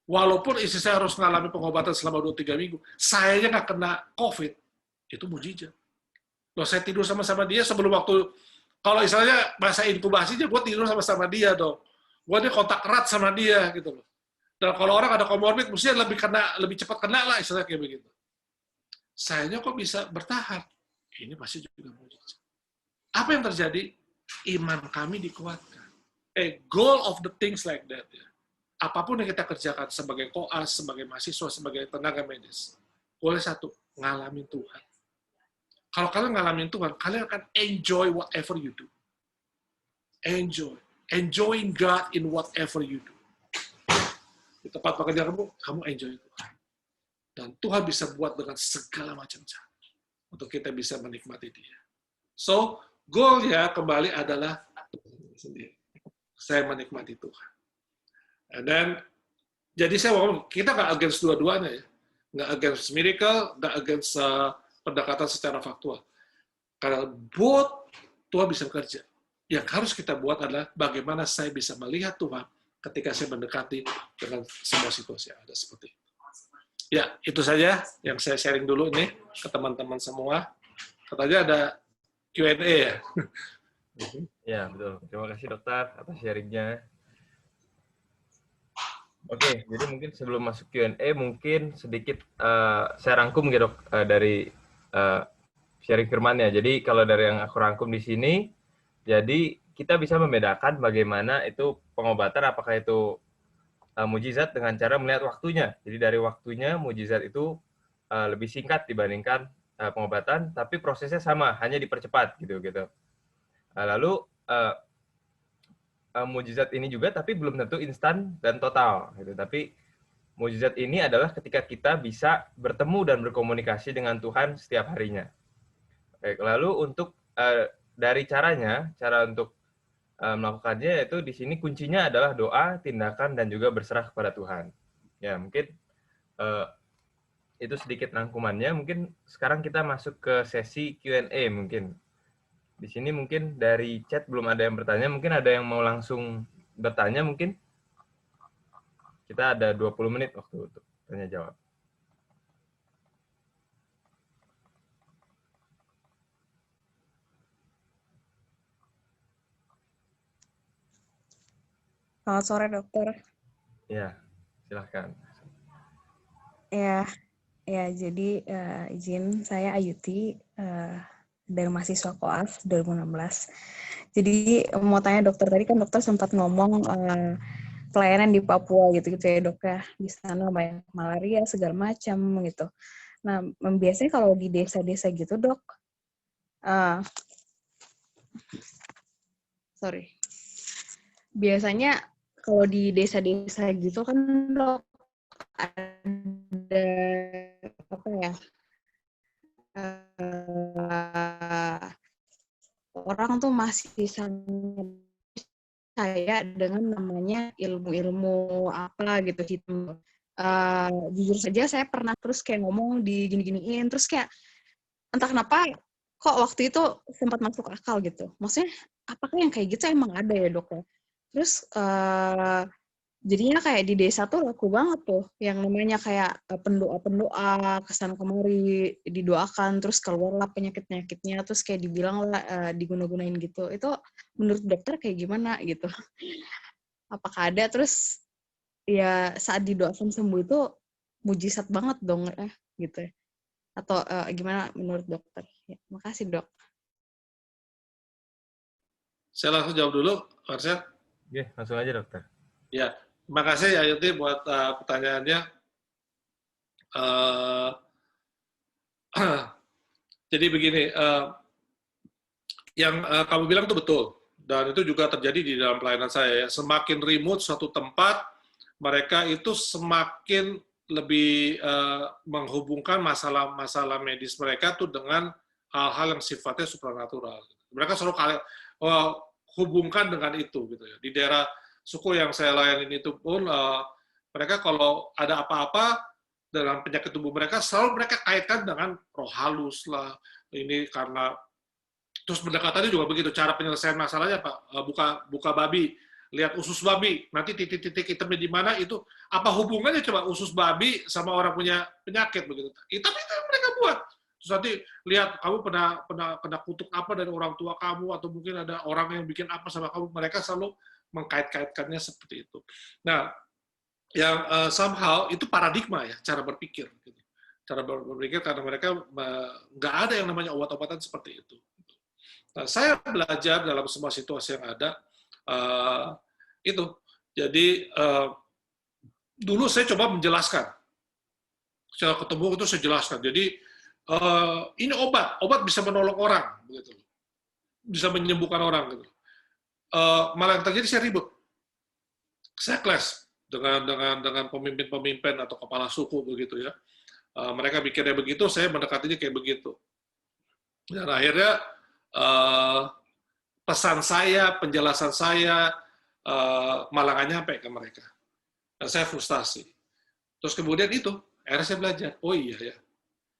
Walaupun istri saya harus mengalami pengobatan selama 2-3 minggu, saya nggak kena COVID, itu mujizat. Loh, saya tidur sama-sama dia sebelum waktu, kalau misalnya masa inkubasinya, gue tidur sama-sama dia dong. Gue dia kontak erat sama dia gitu loh. Dan kalau orang ada komorbid, mestinya lebih cepat kena lah, istilahnya kayak begitu. Sayanya kok bisa bertahan? Ini pasti juga mujizat. Apa yang terjadi? Iman kami dikuatkan. Goal of the things like that. Ya. Apapun yang kita kerjakan sebagai koas, sebagai mahasiswa, sebagai tenaga medis, boleh satu, ngalamin Tuhan. Kalau kalian ngalamin Tuhan, kalian akan enjoy whatever you do. Enjoying God in whatever you do. Di tempat pekerjaan kamu enjoy Tuhan. Dan Tuhan bisa buat dengan segala macam cara untuk kita bisa menikmati Dia. So, goal-nya kembali adalah sendiri. Saya menikmati Tuhan. And then, jadi saya ngomong, kita nggak against dua-duanya ya. Nggak against miracle, nggak against pendekatan secara faktual. Karena both Tuhan bisa bekerja. Yang harus kita buat adalah bagaimana saya bisa melihat Tuhan ketika saya mendekati dengan semua situasi yang ada seperti itu. Ya, itu saja yang saya sharing dulu nih ke teman-teman semua. Katanya ada Q&A ya? Ya, betul. Terima kasih dokter atas sharingnya. Oke, jadi mungkin sebelum masuk Q&A, mungkin sedikit saya rangkum ya dok, dari sharing firman-nya. Jadi kalau dari yang aku rangkum di sini, jadi kita bisa membedakan bagaimana itu pengobatan, apakah itu mujizat dengan cara melihat waktunya. Jadi dari waktunya, mujizat itu lebih singkat dibandingkan pengobatan, tapi prosesnya sama, hanya dipercepat gitu. Lalu mujizat ini juga, tapi belum tentu instan dan total. Gitu. Tapi mujizat ini adalah ketika kita bisa bertemu dan berkomunikasi dengan Tuhan setiap harinya. Baik, lalu untuk dari cara untuk melakukannya, yaitu di sini kuncinya adalah doa, tindakan, dan juga berserah kepada Tuhan. Ya, mungkin itu sedikit rangkumannya. Mungkin sekarang kita masuk ke sesi Q&A mungkin. Di sini mungkin dari chat belum ada yang bertanya, mungkin ada yang mau langsung bertanya mungkin. Kita ada 20 menit waktu untuk tanya jawab. Selamat sore, dokter. Ya, silahkan. Ya, jadi izin saya Ayuti dari mahasiswa koas 2016. Jadi mau tanya dokter, tadi kan dokter sempat ngomong pelayanan di Papua gitu ya dok ya, di sana banyak malaria segala macam gitu. Nah biasanya kalau di desa-desa gitu dok, biasanya kalau di desa-desa gitu kan dok ada apa ya, orang tuh masih sangat percaya dengan namanya ilmu-ilmu apa gitu. Jujur saja saya pernah terus kayak ngomong di gini-giniin, terus kayak entah kenapa kok waktu itu sempat masuk akal gitu. Maksudnya apakah yang kayak gitu emang ada ya dok ya? Terus jadinya kayak di desa tuh laku banget tuh yang namanya kayak pendoa-pendoa kesana kemari didoakan terus keluarlah penyakit-penyakitnya terus kayak dibilang lah diguna-gunain gitu. Itu menurut dokter kayak gimana gitu? Apakah ada terus ya saat didoakan sembuh itu mujizat banget dong gitu ya? Atau gimana menurut dokter? Ya, makasih dok. Saya langsung jawab dulu, Marcel. Oke, langsung aja dokter. Ya, terima kasih Ayuti buat pertanyaannya. Jadi begini, yang kamu bilang itu betul, dan itu juga terjadi di dalam pelayanan saya. Semakin remote suatu tempat, mereka itu semakin lebih menghubungkan masalah-masalah medis mereka tuh dengan hal-hal yang sifatnya supranatural. Mereka selalu hubungkan dengan itu, gitu ya. Di daerah suku yang saya layanin itu pun, mereka kalau ada apa-apa dalam penyakit tubuh mereka, selalu mereka kaitkan dengan roh halus lah, ini karena terus pendekatannya juga begitu, cara penyelesaian masalahnya Pak, buka babi, lihat usus babi, nanti titik-titik hitamnya di mana itu, apa hubungannya coba usus babi sama orang punya penyakit begitu. Tapi itu yang mereka buat. Terus nanti lihat kamu pernah kutuk apa dari orang tua kamu atau mungkin ada orang yang bikin apa sama kamu, mereka selalu mengkait-kaitkannya seperti itu. Nah, yang somehow itu paradigma ya, cara berpikir. Gitu. Cara berpikir karena mereka nggak ada yang namanya obat-obatan seperti itu. Nah, saya belajar dalam semua situasi yang ada, itu. Jadi, dulu saya coba menjelaskan. Setelah ketemu itu saya jelaskan. Jadi, ini obat bisa menolong orang. Begitu. Bisa menyembuhkan orang. Gitu. Malah yang terjadi saya ribut. Saya clash dengan pemimpin-pemimpin atau kepala suku begitu ya. Mereka pikirnya begitu, saya mendekatinya kayak begitu. Dan akhirnya pesan saya, penjelasan saya malah nggak nyampe ke mereka. Dan saya frustasi. Terus kemudian itu, akhirnya saya belajar, oh iya ya,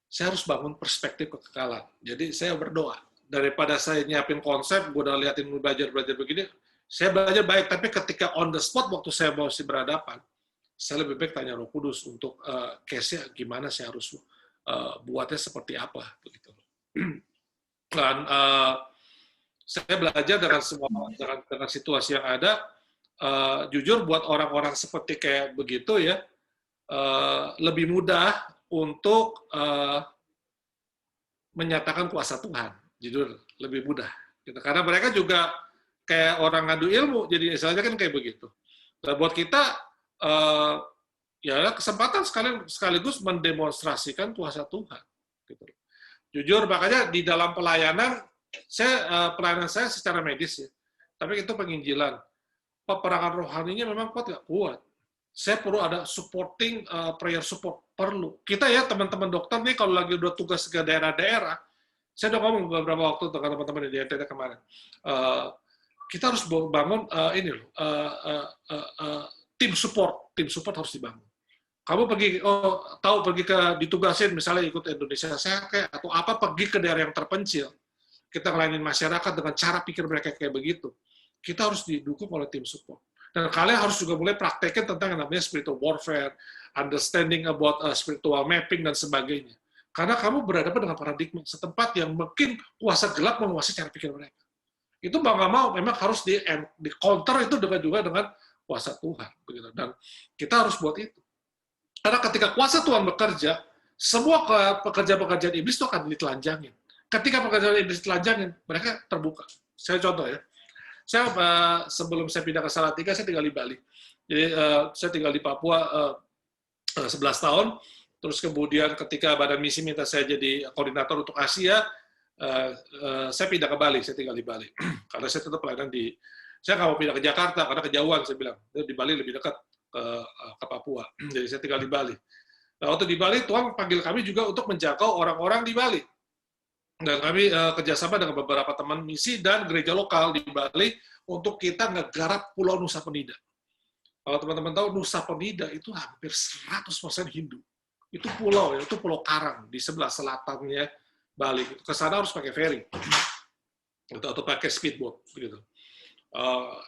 saya harus bangun perspektif kekekalan. Jadi saya berdoa. Daripada saya nyiapin konsep, gue udah liatin belajar begini, saya belajar baik, tapi ketika on the spot waktu saya masih berhadapan, saya lebih baik tanya Roh Kudus untuk case-nya gimana saya harus buatnya seperti apa begitu. Dan saya belajar dengan situasi yang ada, jujur buat orang-orang seperti kayak begitu ya, lebih mudah untuk menyatakan kuasa Tuhan, jujur lebih mudah. Gitu. Karena mereka juga kayak orang ngadu ilmu, jadi istilahnya kan kayak begitu. Nah, buat kita, ya kesempatan sekaligus mendemonstrasikan kuasa Tuhan. Gitu. Jujur, makanya di dalam pelayanan saya secara medis ya, tapi itu penginjilan. Peperangan rohaninya memang kuat nggak? Kuat. Saya perlu ada supporting, prayer support, perlu. Kita ya teman-teman dokter nih kalau lagi udah tugas ke daerah-daerah, saya udah ngomong beberapa waktu dengan teman-teman di NTT kemarin, kita harus bangun tim support harus dibangun. Kamu pergi, ditugasin misalnya ikut Indonesia Sehat kayak atau apa, pergi ke daerah yang terpencil, kita ngelainin masyarakat dengan cara pikir mereka kayak begitu. Kita harus didukung oleh tim support. Dan kalian harus juga mulai praktekin tentang yang namanya spiritual warfare, understanding about spiritual mapping, dan sebagainya. Karena kamu berhadapan dengan paradigma setempat yang mungkin kuasa gelap menguasai cara pikir mereka. Itu mau nggak mau memang harus di counter itu juga dengan kuasa Tuhan. Begitu. Dan kita harus buat itu. Karena ketika kuasa Tuhan bekerja, semua pekerjaan-pekerjaan iblis itu akan ditelanjangin. Ketika pekerjaan iblis ditelanjangin, mereka terbuka. Saya contoh ya, Saya sebelum saya pindah ke Salatiga, saya tinggal di Bali. Jadi saya tinggal di Papua 11 tahun. Terus kemudian ketika Badan Misi minta saya jadi koordinator untuk Asia, saya pindah ke Bali. Saya tinggal di Bali karena saya tetap pelayanan di. Saya nggak mau pindah ke Jakarta karena kejauhan. Saya bilang di Bali lebih dekat ke Papua. Jadi saya tinggal di Bali. Nah, waktu di Bali, Tuhan panggil kami juga untuk menjangkau orang-orang di Bali. Dan kami kerjasama dengan beberapa teman misi dan gereja lokal di Bali untuk kita ngegarap Pulau Nusa Penida. Kalau teman-teman tahu, Nusa Penida itu hampir 100% Hindu. Itu pulau, itu pulau karang di sebelah selatannya Bali. Ke sana harus pakai ferry atau pakai speedboat, begitu.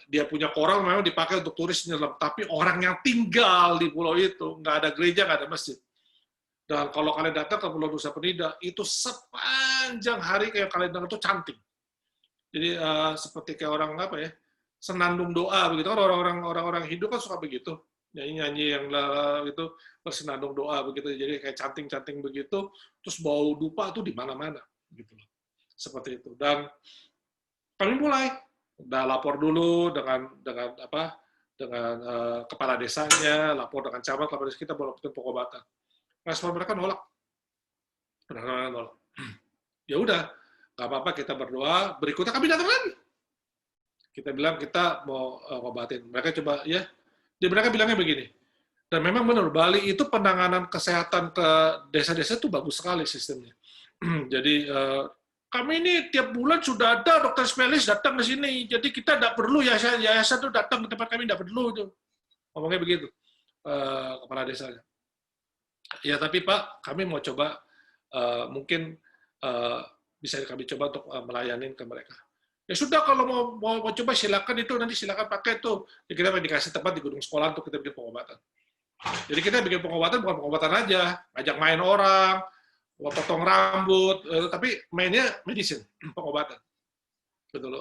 Dia punya koral memang dipakai untuk turis nyelam, tapi orang yang tinggal di pulau itu nggak ada gereja, nggak ada masjid. Dan kalau kalian datang ke Pulau Nusa Penida, itu sepanjang hari kayak kalian dengar itu cantik. Jadi seperti kayak orang apa ya, senandung doa begitu kan, orang-orang Hindu kan suka begitu, nyanyi yang itu bersenandung doa begitu. Jadi kayak canting-canting begitu, terus bau dupa tuh di mana-mana gitu loh. Seperti itu. Dan kami mulai udah lapor dulu dengan kepala desanya, lapor dengan camat, kepala desa kita mau lakukan pengobatan. Respon mereka nolak. Ya udah, nggak apa-apa, kita berdoa. Berikutnya kami datang lagi. Kita bilang kita mau ngobatin. Mereka coba, ya. Mereka bilangnya begini. Dan memang benar, Bali itu penanganan kesehatan ke desa-desa itu bagus sekali sistemnya. Jadi kami ini tiap bulan sudah ada dokter spesialis datang ke sini. Jadi kita tidak perlu yayasan itu datang ke tempat kami, tidak perlu itu. Ngomongnya begitu, kepala desanya. Ya, tapi Pak, kami mau coba, mungkin bisa kami coba untuk melayani ke mereka. Ya sudah, kalau mau coba silakan itu, nanti silakan pakai itu. Ya, kita dikasih tempat di gedung sekolah untuk kita bikin pengobatan. Jadi kita bikin pengobatan bukan pengobatan aja, ajak main orang, potong rambut, tapi mainnya medicine, pengobatan. Betul.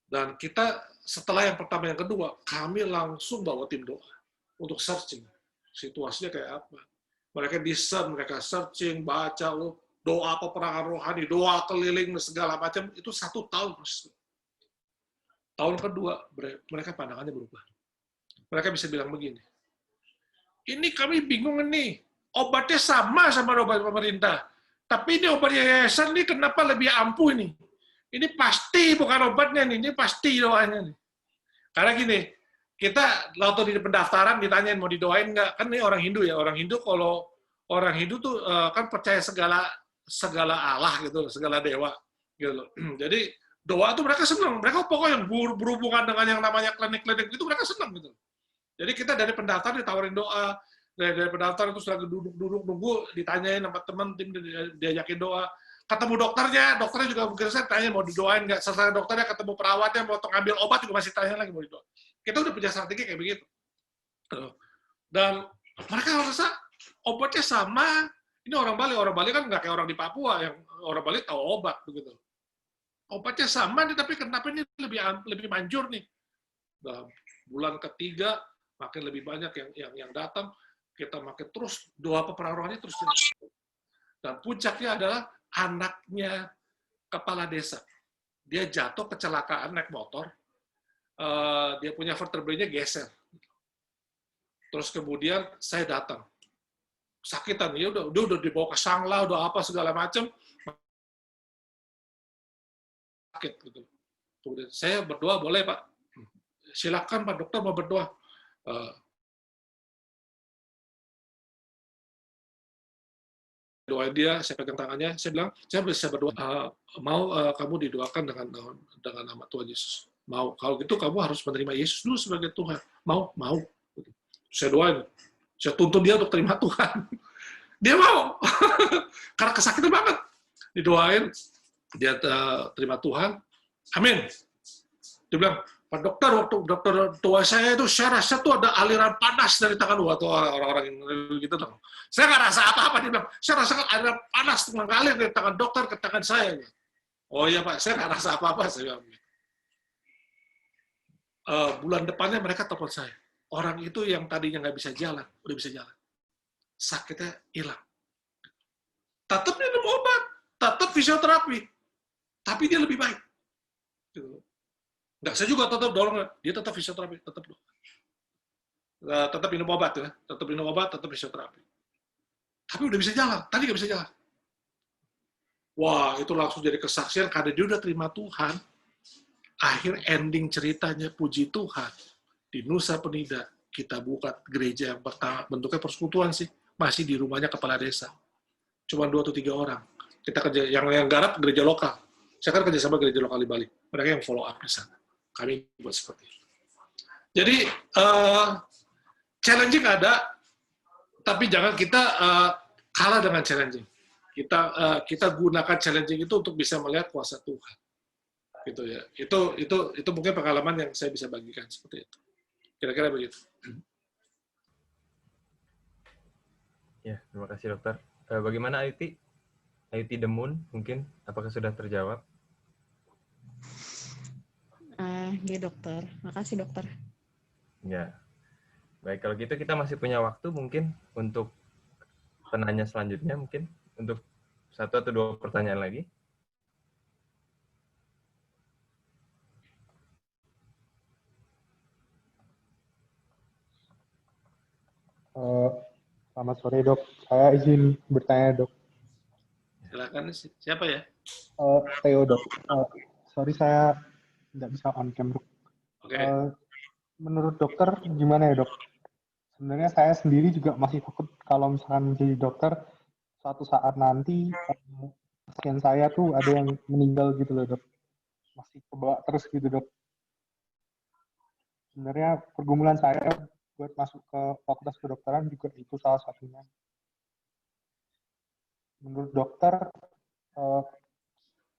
Dan kita setelah yang pertama, yang kedua, kami langsung bawa tim doa untuk searching. Situasinya kayak apa. Mereka mereka searching, baca, doa peperangan rohani, doa keliling, segala macam, itu 1 tahun proses. Tahun kedua, mereka pandangannya berubah. Mereka bisa bilang begini, ini kami bingung nih, obatnya sama obat pemerintah, tapi ini obat yayasan ini kenapa lebih ampuh ini? Ini pasti bukan obatnya nih, ini pasti doanya nih. Karena gini, kita waktu di pendaftaran ditanyain mau didoain nggak, kan ini orang Hindu ya, orang Hindu kalau orang Hindu tuh kan percaya segala Allah gitu, segala dewa gitu. Jadi doa tuh mereka senang, mereka pokoknya yang berhubungan dengan yang namanya klinik-klinik itu mereka senang gitu. Jadi kita dari pendaftar ditawarin doa, dari pendaftar itu sudah duduk nunggu, ditanyain sama teman tim, diajakin doa. Ketemu dokternya juga mungkin saya tanya mau didoain nggak. Setelah dokternya ketemu perawatnya mau ngambil obat juga masih tanya lagi mau didoain. Kita udah punya strategi kayak begitu. Dan mereka merasa obatnya sama. Ini orang Bali kan nggak kayak orang di Papua yang orang Bali tahu obat begitu. Obatnya sama nih, tapi kenapa ini lebih manjur nih? Dalam bulan ketiga makin lebih banyak yang datang, kita makin terus doa peperangan rohani terus. Dan puncaknya adalah anaknya kepala desa. Dia jatuh kecelakaan naik motor, dia punya vertebrae-nya geser. Terus kemudian saya datang, sakitan, ya udah dibawa ke sangla, udah apa segala macam, sakit gitu. Kemudian saya berdoa, boleh Pak? Silakan Pak Dokter mau berdoa. Doain dia, saya pegang tangannya, saya bilang, saya bisa berdoa, mau kamu didoakan dengan nama Tuhan Yesus. Mau, kalau gitu kamu harus menerima Yesus dulu sebagai Tuhan. Mau. Saya doain, saya tuntun dia untuk terima Tuhan. Dia mau, karena kesakitan banget. Didoain, dia terima Tuhan, amin. Dia bilang, Pak Dokter, waktu dokter tua saya itu, saya rasa tuh ada aliran panas dari tangan waktu orang-orang yang gitu dong. Saya nggak rasa apa-apa, dia bilang, saya rasakan aliran panas mengalir dari tangan dokter ke tangan saya. Oh iya Pak, saya nggak rasa apa-apa. Saya bilang. Bulan depannya mereka telepon saya. Orang itu yang tadinya nggak bisa jalan, udah bisa jalan. Sakitnya hilang. Tetap minum obat, tetap fisioterapi, tapi dia lebih baik. Nggak, saya juga tetap dorong, dia tetap fisioterapi, tetap minum obat ya, tetap minum obat, tetap fisioterapi. Tapi udah bisa jalan, tadi nggak bisa jalan. Wah, itu langsung jadi kesaksian karena dia udah terima Tuhan. Akhir ending ceritanya, puji Tuhan, di Nusa Penida, kita buka gereja yang pertama, bentuknya persekutuan sih, masih di rumahnya kepala desa. Cuma 2 atau 3 orang. Kita kerja, yang garap gereja lokal. Saya kan kerja sama gereja lokal di Bali. Mereka yang follow up di sana. Kami buat seperti itu. Jadi, challenging ada, tapi jangan kita kalah dengan challenging. Kita gunakan challenging itu untuk bisa melihat kuasa Tuhan. Gitu ya. Itu mungkin pengalaman yang saya bisa bagikan seperti itu. Kira-kira begitu. Ya, terima kasih dokter. Bagaimana Ayuti? Ayuti Demun mungkin, apakah sudah terjawab? Ya dokter, makasih dokter. Ya, baik kalau gitu kita masih punya waktu mungkin untuk penanya selanjutnya mungkin untuk 1 atau 2 pertanyaan lagi. Selamat sore dok, saya izin bertanya dok. Silakan, siapa ya? Theo dok, sorry saya nggak bisa on cam dok. Oke. Menurut dokter gimana ya dok? Sebenarnya saya sendiri juga masih takut kalau misalkan menjadi dokter, suatu saat nanti pasien saya tuh ada yang meninggal gitu loh dok. Masih kebawa terus gitu dok. Sebenarnya pergumulan saya buat masuk ke fakultas kedokteran juga itu salah satunya. Menurut dokter,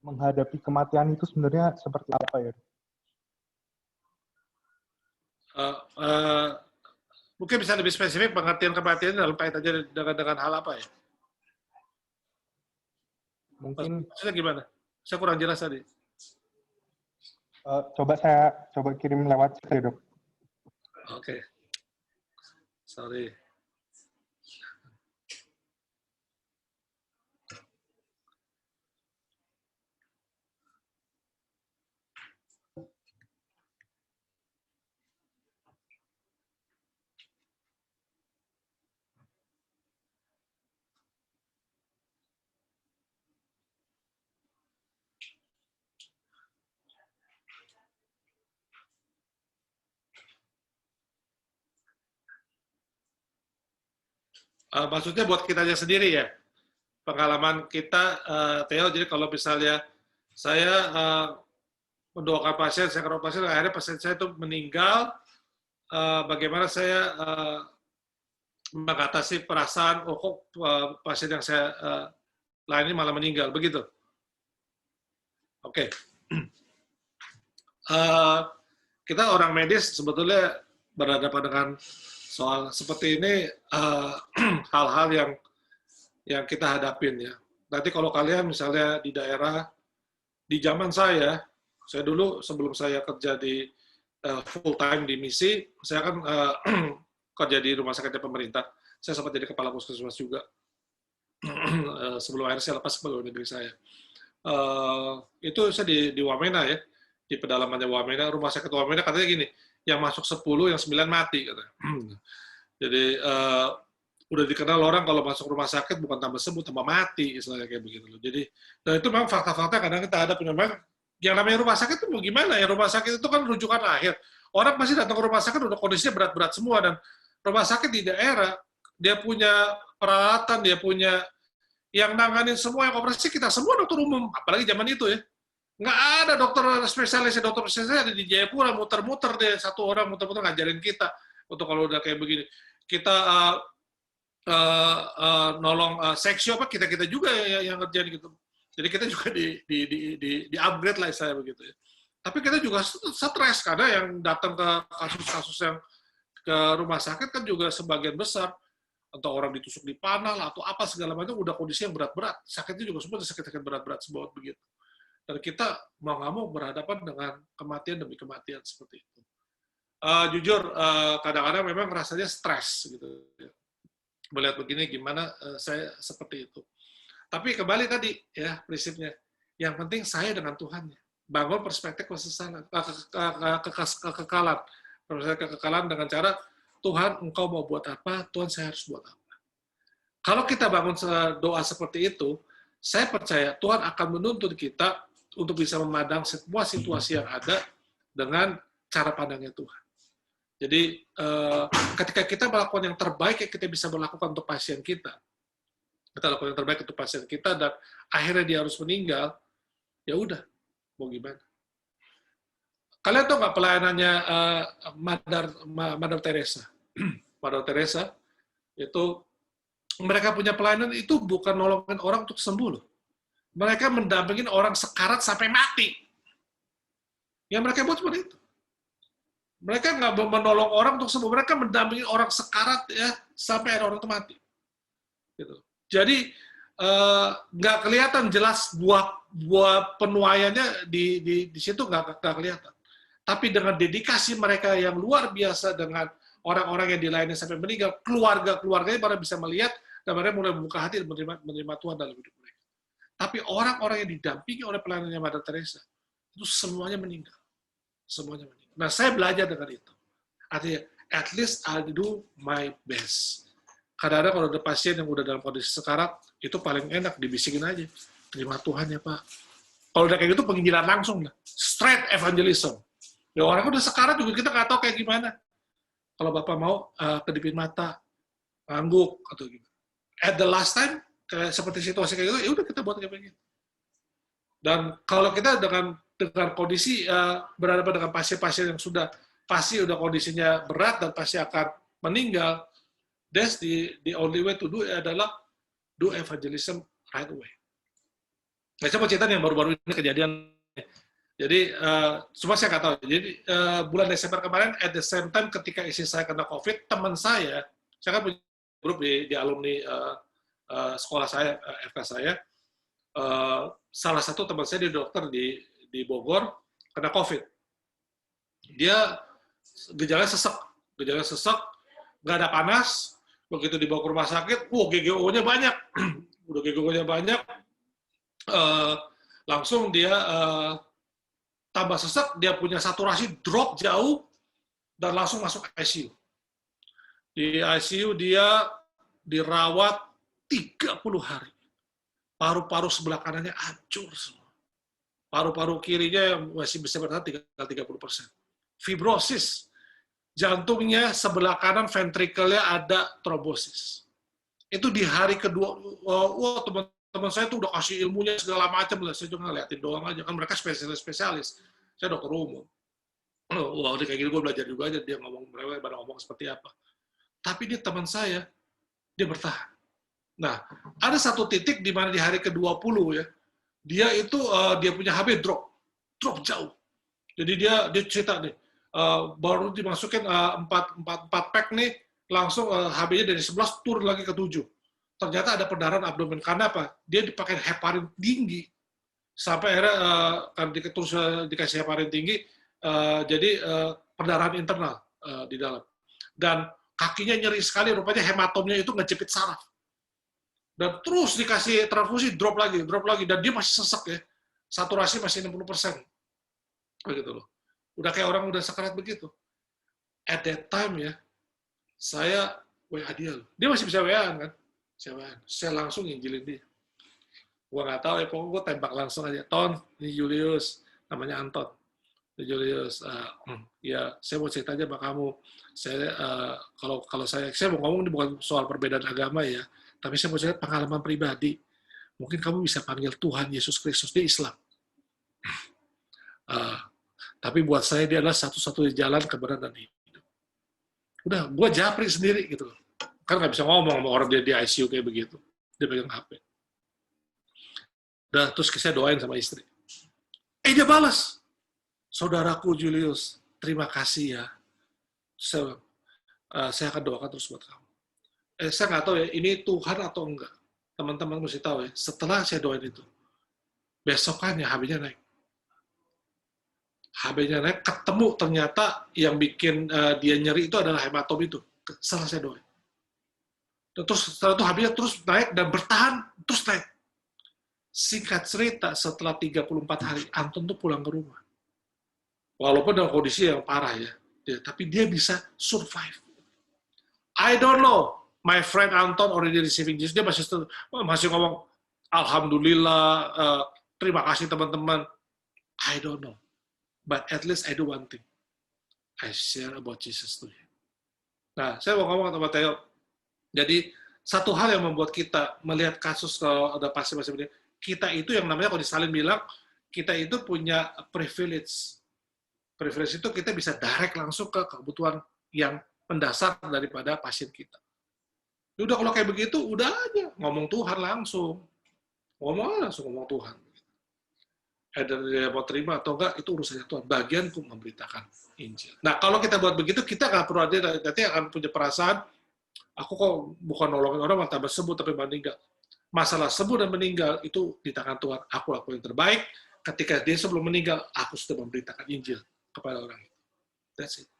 menghadapi kematian itu sebenarnya seperti apa ya? Mungkin bisa lebih spesifik pengertian kematian dalam kaitannya dengan hal apa ya? Mungkin maksudnya gimana? Saya kurang jelas tadi. Coba kirim lewat chat ya dok. Oke. Sorry. Maksudnya buat kita aja sendiri ya? Pengalaman kita, Theo, jadi kalau misalnya saya mendoakan pasien, saya kerawat pasien, akhirnya pasien saya itu meninggal, bagaimana saya mengatasi perasaan, oh kok pasien yang saya layani malah meninggal, begitu? Oke. Kita orang medis sebetulnya berhadapan dengan soal seperti ini, hal-hal yang kita hadapin ya. Nanti kalau kalian misalnya di daerah, di zaman saya dulu sebelum saya kerja di full time di misi, saya kan kerja di rumah sakitnya pemerintah. Saya sempat jadi kepala puskesmas juga. Sebelum akhirnya saya lepas ke pegawai negeri saya. Itu saya di Wamena ya, di pedalamannya Wamena, rumah sakit Wamena katanya gini, yang masuk 10, yang 9 mati katanya. Jadi udah dikenal orang kalau masuk rumah sakit bukan tambah sembuh, tambah mati, istilahnya kayak begitu loh. Jadi, dan itu memang fakta-fakta kadang kita ada memang yang namanya rumah sakit itu mau gimana ya? Rumah sakit itu kan rujukan akhir. Orang pasti datang ke rumah sakit udah kondisinya berat-berat semua, dan rumah sakit di daerah dia punya peralatan, dia punya yang nanganin semua, yang operasi kita semua dokter umum, apalagi zaman itu ya. Nggak ada dokter spesialis ada di Jayapura, muter-muter deh, satu orang muter-muter ngajarin kita untuk kalau udah kayak begini. Kita nolong seksio apa kita juga yang ngerjain gitu. Jadi kita juga di upgrade lah saya begitu ya. Tapi kita juga stres karena yang datang ke kasus-kasus yang ke rumah sakit kan juga sebagian besar atau orang ditusuk di panah atau apa segala macam udah kondisi yang berat-berat. Sakitnya juga semua sakit-sakit berat-berat semua begitu. Dan kita mau nggak mau berhadapan dengan kematian demi kematian seperti itu. Jujur, kadang-kadang memang rasanya stres gitu. Melihat begini gimana saya seperti itu. Tapi kembali tadi ya prinsipnya, yang penting saya dengan Tuhan, bangun perspektif kesesalan, kekekalan. Perspektif kekekalan dengan cara, Tuhan, Engkau mau buat apa? Tuhan, saya harus buat apa? Kalau kita bangun doa seperti itu, saya percaya Tuhan akan menuntun kita untuk bisa memandang semua situasi yang ada dengan cara pandangnya Tuhan. Jadi ketika kita melakukan yang terbaik yang kita bisa melakukan untuk pasien kita lakukan yang terbaik untuk pasien kita dan akhirnya dia harus meninggal, ya udah, mau gimana? Kalian tahu nggak pelayanannya Mother Teresa? Mother Teresa itu mereka punya pelayanan itu bukan nolongin orang untuk sembuh loh. Mereka mendampingin orang sekarat sampai mati. Yang mereka buat seperti itu. Mereka nggak menolong orang untuk sembuh, mereka mendampingi orang sekarat ya sampai ada orang itu mati. Gitu. Jadi nggak kelihatan jelas buah penuaiannya di situ nggak kelihatan. Tapi dengan dedikasi mereka yang luar biasa dengan orang-orang yang dilayani sampai meninggal, keluarga-keluarganya pada bisa melihat dan mereka mulai membuka hati dan menerima Tuhan dalam hidup mereka. Tapi orang-orang yang didampingi oleh pelayanannya Mother Teresa itu semuanya meninggal. Semuanya meninggal. Nah, saya belajar dengan itu. Artinya, at least I'll do my best. Kadang-kadang kalau ada pasien yang udah dalam kondisi sekarat, itu paling enak, dibisikin aja. Terima Tuhan ya Pak. Kalau udah kayak gitu, penginjilan langsung lah. Straight evangelism. Ya orang udah sekarat juga kita nggak tahu kayak gimana. Kalau Bapak mau, kedipin mata, ngangguk, atau gimana. At the last time, seperti situasi kayak gitu, ya udah kita buat kayak begini. Dan kalau kita dengan kondisi berhadapan dengan pasien-pasien yang pasti udah kondisinya berat dan pasti akan meninggal, that's the only way to do adalah do evangelism right away. Nah, saya mau cerita yang baru-baru ini kejadian. Jadi, cuma saya nggak tahu. Jadi, bulan Desember kemarin, at the same time ketika istri saya kena COVID, teman saya kan punya grup di alumni sekolah saya, FK saya, salah satu teman saya di dokter di Bogor kena COVID. Dia gejalanya sesek, nggak ada panas. Begitu dibawa ke rumah sakit, GGO-nya banyak. Udah GGO-nya banyak, langsung dia tambah sesek, dia punya saturasi drop jauh, dan langsung masuk ICU. Di ICU dia dirawat 30 hari. Paru-paru sebelah kanannya hancur semua. Paru-paru kirinya masih bisa bertahan tinggal 30%. Fibrosis. Jantungnya sebelah kanan ventrikelnya ada trombosis. Itu di hari kedua, teman-teman saya tuh udah kasih ilmunya segala macam lah. Saya cuma ngeliatin doang aja. Kan mereka spesialis. Saya dokter umum. Wah, udah kayak gini gue belajar juga aja. Dia mereka pada ngomong seperti apa. Tapi dia teman saya, dia bertahan. Nah, ada satu titik di mana di hari ke-20 ya, dia punya HB drop jauh. Jadi dia cerita nih, baru dimasukin 4 pack nih, langsung HB-nya dari 11 turun lagi ke 7. Ternyata ada perdarahan abdomen. Karena apa? Dia dipakai heparin tinggi. Sampai akhirnya terus dikasih heparin tinggi, jadi perdarahan internal di dalam. Dan kakinya nyeri sekali, rupanya hematomnya itu ngejepit saraf. Dan terus dikasih transfusi, drop lagi, dan dia masih sesek ya. Saturasi masih 60%. Begitu loh. Udah kayak orang udah sekarat begitu. At that time ya, saya WA dia loh. Dia masih bisa WA kan? Saya langsung nginjilin dia. Gua nggak tahu ya, pokoknya gue tembak langsung aja. Ton, ini Julius, namanya Anton. Julius, ya saya mau cerita aja sama kamu. Saya kalau saya mau ngomong ini bukan soal perbedaan agama ya, tapi saya mau cerita pengalaman pribadi. Mungkin kamu bisa panggil Tuhan Yesus Kristus, dia Islam. Tapi buat saya dia adalah satu-satunya jalan kebenaran dan hidup. Udah, gue japri sendiri gitu. Kan nggak bisa ngomong sama orang dia di ICU kayak begitu. Dia pegang HP. Udah, terus saya doain sama istri. Dia balas. Saudaraku Julius, terima kasih ya. Saya akan doakan terus buat kamu. Saya nggak tahu ya, ini Tuhan atau enggak. Teman-teman mesti tahu ya, setelah saya doain itu, besokannya HB-nya naik. HB-nya naik, ketemu ternyata yang bikin dia nyeri itu adalah hematom itu. Setelah saya doain. Terus setelah itu HB-nya terus naik dan bertahan, terus naik. Singkat cerita, setelah 34 hari, Anton tuh pulang ke rumah. Walaupun dalam kondisi yang parah ya, tapi dia bisa survive. I don't know, my friend Anton already receiving Jesus, dia masih ngomong, Alhamdulillah, terima kasih teman-teman. I don't know, but at least I do one thing. I share about Jesus to him. Nah, saya mau ngomong sama Theo. Jadi, satu hal yang membuat kita melihat kasus kalau ada pasien-pasien ini, kita itu yang namanya kalau disalin bilang, kita itu punya privilege. Privilege itu kita bisa direct langsung ke kebutuhan yang mendasar daripada pasien kita. Udah kalau kayak begitu, udah aja ngomong Tuhan langsung. Ngomong Tuhan. Ada dia mau terima atau enggak, itu urusannya Tuhan. Bagianku memberitakan Injil. Nah, kalau kita buat begitu, kita nggak perlu ada, nanti akan punya perasaan, aku kok bukan nolongin orang, tambah sembuh tapi meninggal. Masalah sembuh dan meninggal itu di tangan Tuhan. Aku lakukan yang terbaik. Ketika dia sebelum meninggal, aku sudah memberitakan Injil kepada orang itu. That's it.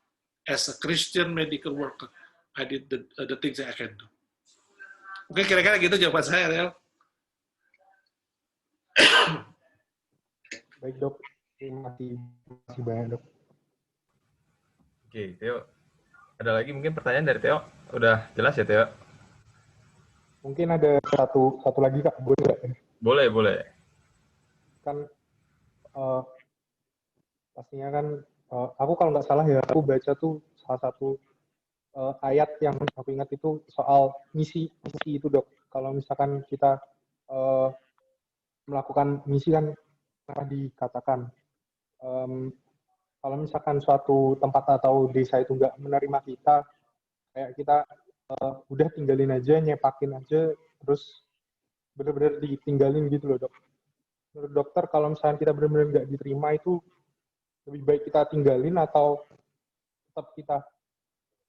As a Christian medical worker, I did the things that I can do. Oke, kira-kira gitu jawaban saya, Real. Baik dok, terima kasih banyak dok. Oke, Theo. Ada lagi mungkin pertanyaan dari Theo? Udah jelas ya, Theo? Mungkin ada satu lagi Kak, boleh nggak? Boleh. Kan pastinya kan aku kalau nggak salah ya, aku baca tuh salah satu ayat yang aku ingat itu soal misi itu dok. Kalau misalkan kita melakukan misi kan pernah dikatakan kalau misalkan suatu tempat atau desa itu nggak menerima kita, kayak kita udah tinggalin aja, nyepakin aja, terus benar-benar ditinggalin gitu loh dok. Menurut dokter, kalau misalkan kita benar-benar nggak diterima itu lebih baik kita tinggalin atau tetap kita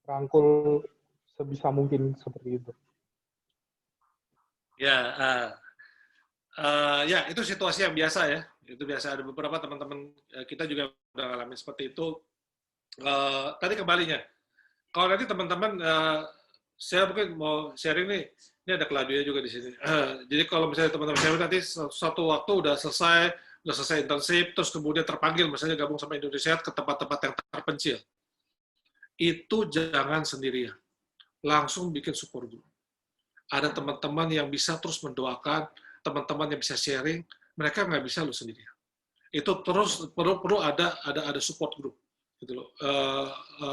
rangkul sebisa mungkin seperti itu? Ya, itu situasi yang biasa ya. Itu biasa, ada beberapa teman-teman kita juga udah ngalamin seperti itu. Tadi kembalinya, kalau nanti teman-teman, saya mungkin mau sharing nih, ini ada Claudia juga di sini. Jadi kalau misalnya teman-teman saya nanti suatu waktu udah selesai internship, terus kemudian terpanggil, misalnya gabung sama Indonesia ke tempat-tempat yang terpencil. Itu jangan sendirian. Langsung bikin support group. Ada teman-teman yang bisa terus mendoakan, teman-teman yang bisa sharing, mereka nggak bisa lu sendirian. Itu terus perlu ada support group gitu loh.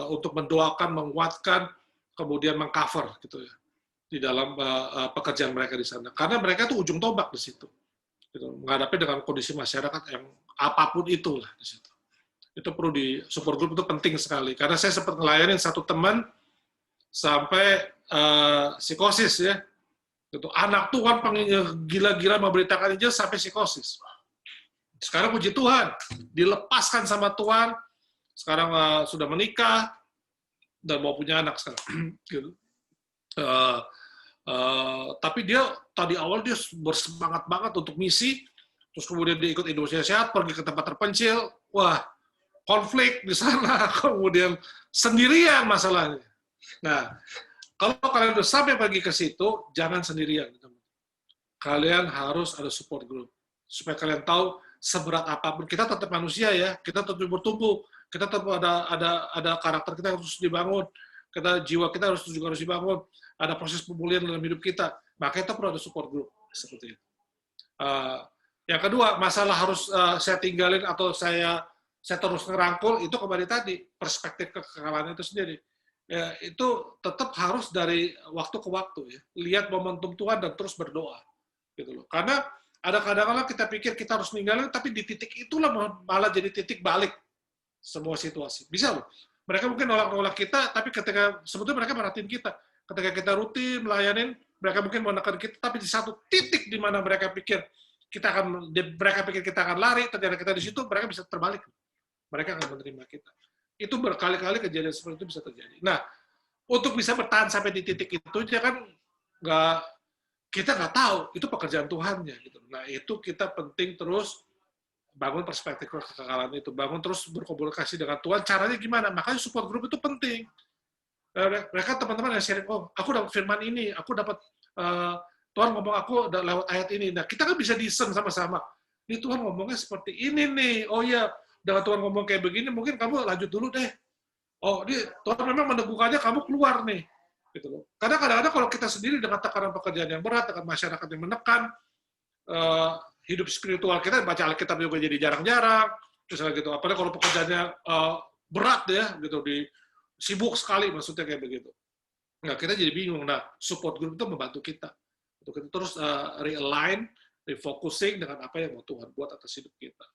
Untuk mendoakan, menguatkan, kemudian mengcover gitu ya di dalam pekerjaan mereka di sana. Karena mereka tuh ujung tombak di situ. Gitu, menghadapi dengan kondisi masyarakat yang apapun itulah di situ. Itu perlu di support group, itu penting sekali. Karena saya sempat ngelayanin satu teman sampai psikosis ya. Gitu. Anak Tuhan gila-gila memberitakan Injil sampai psikosis. Sekarang puji Tuhan, dilepaskan sama Tuhan. Sekarang sudah menikah dan mau punya anak sekarang. Gitu. Tapi dia tadi awal dia bersemangat banget untuk misi, terus kemudian dia ikut Indonesia Sehat, pergi ke tempat terpencil, wah konflik di sana, kemudian sendirian masalahnya. Nah, kalau kalian udah sampai pergi ke situ, jangan sendirian. Kalian harus ada support group supaya kalian tahu seberat apapun kita tetap manusia ya, kita tetap bertumbuh, kita tetap ada karakter kita harus dibangun, jiwa kita harus dibangun, ada proses pemulihan dalam hidup kita, maka kita perlu ada support group seperti itu. Yang kedua, masalah harus saya tinggalin atau saya terus ngerangkul, itu kembali tadi perspektif kekekalan itu sendiri. Ya, itu tetap harus dari waktu ke waktu ya. Lihat momentum Tuhan dan terus berdoa. Gitu loh. Karena ada kadang-kadang kita pikir kita harus ninggalin, tapi di titik itulah malah jadi titik balik semua situasi. Bisa loh. Mereka mungkin nolak-nolak kita, tapi ketika sebetulnya mereka merhatiin kita. Ketika kita rutin melayanin, mereka mungkin menekan kita, tapi di satu titik di mana mereka pikir kita akan lari, ternyata kita di situ, mereka bisa terbalik. Mereka akan menerima kita. Itu berkali-kali kejadian seperti itu bisa terjadi. Nah, untuk bisa bertahan sampai di titik itu, kita nggak tahu, itu pekerjaan Tuhannya. Gitu. Nah, itu kita penting terus bangun perspektif kekekalan itu, bangun terus berkomunikasi dengan Tuhan, caranya gimana? Makanya support group itu penting. Mereka teman-teman yang sharing, oh, aku dapat firman ini, aku dapat Tuhan ngomong aku lewat ayat ini. Nah, kita kan bisa discern sama-sama. Ini Tuhan ngomongnya seperti ini nih. Oh iya, dengan Tuhan ngomong kayak begini, mungkin kamu lanjut dulu deh. Oh, ini Tuhan memang meneguhkannya, kamu keluar nih. Gitu loh. Karena kadang-kadang kalau kita sendiri dengan tekanan pekerjaan yang berat, dengan masyarakat yang menekan, hidup spiritual kita, baca Alkitab juga jadi jarang-jarang, misalnya gitu. Apalagi kalau pekerjaannya berat ya, gitu, sibuk sekali, maksudnya kayak begitu. Nah, kita jadi bingung. Nah, support group itu membantu kita untuk kita terus realign, refocusing dengan apa yang mau Tuhan buat atas hidup kita.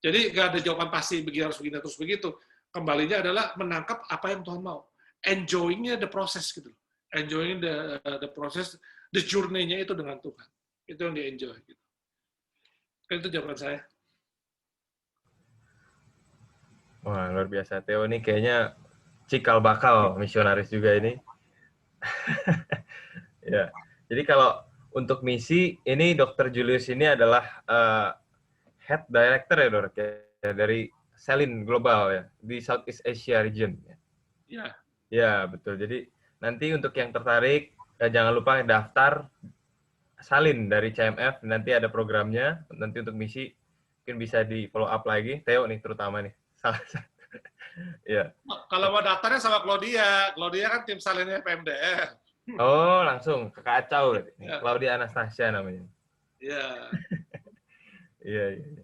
Jadi nggak ada jawaban pasti begini harus begini terus begitu. Kembalinya adalah menangkap apa yang Tuhan mau. Enjoying-nya the process gitu. Enjoying the process, the journey-nya itu dengan Tuhan. Itu yang di-enjoy gitu. Itu jawaban saya. Wah, luar biasa. Theo ini kayaknya cikal bakal misionaris juga ini. Ya. Jadi kalau untuk misi, ini Dr. Julius ini adalah head director ya, Dok, ya, dari Selin Global ya, di Southeast Asia region. Ya. Ya, betul. Jadi nanti untuk yang tertarik, jangan lupa daftar salin dari CMF, nanti ada programnya, nanti untuk misi mungkin bisa di follow up lagi. Theo nih terutama nih, salah satu. Ya. Kalau mau daftarnya sama Claudia, Claudia kan tim salinnya PMDR. Oh, langsung ke kacau. Ya. Claudia Anastasia namanya. Iya. Iya, iya.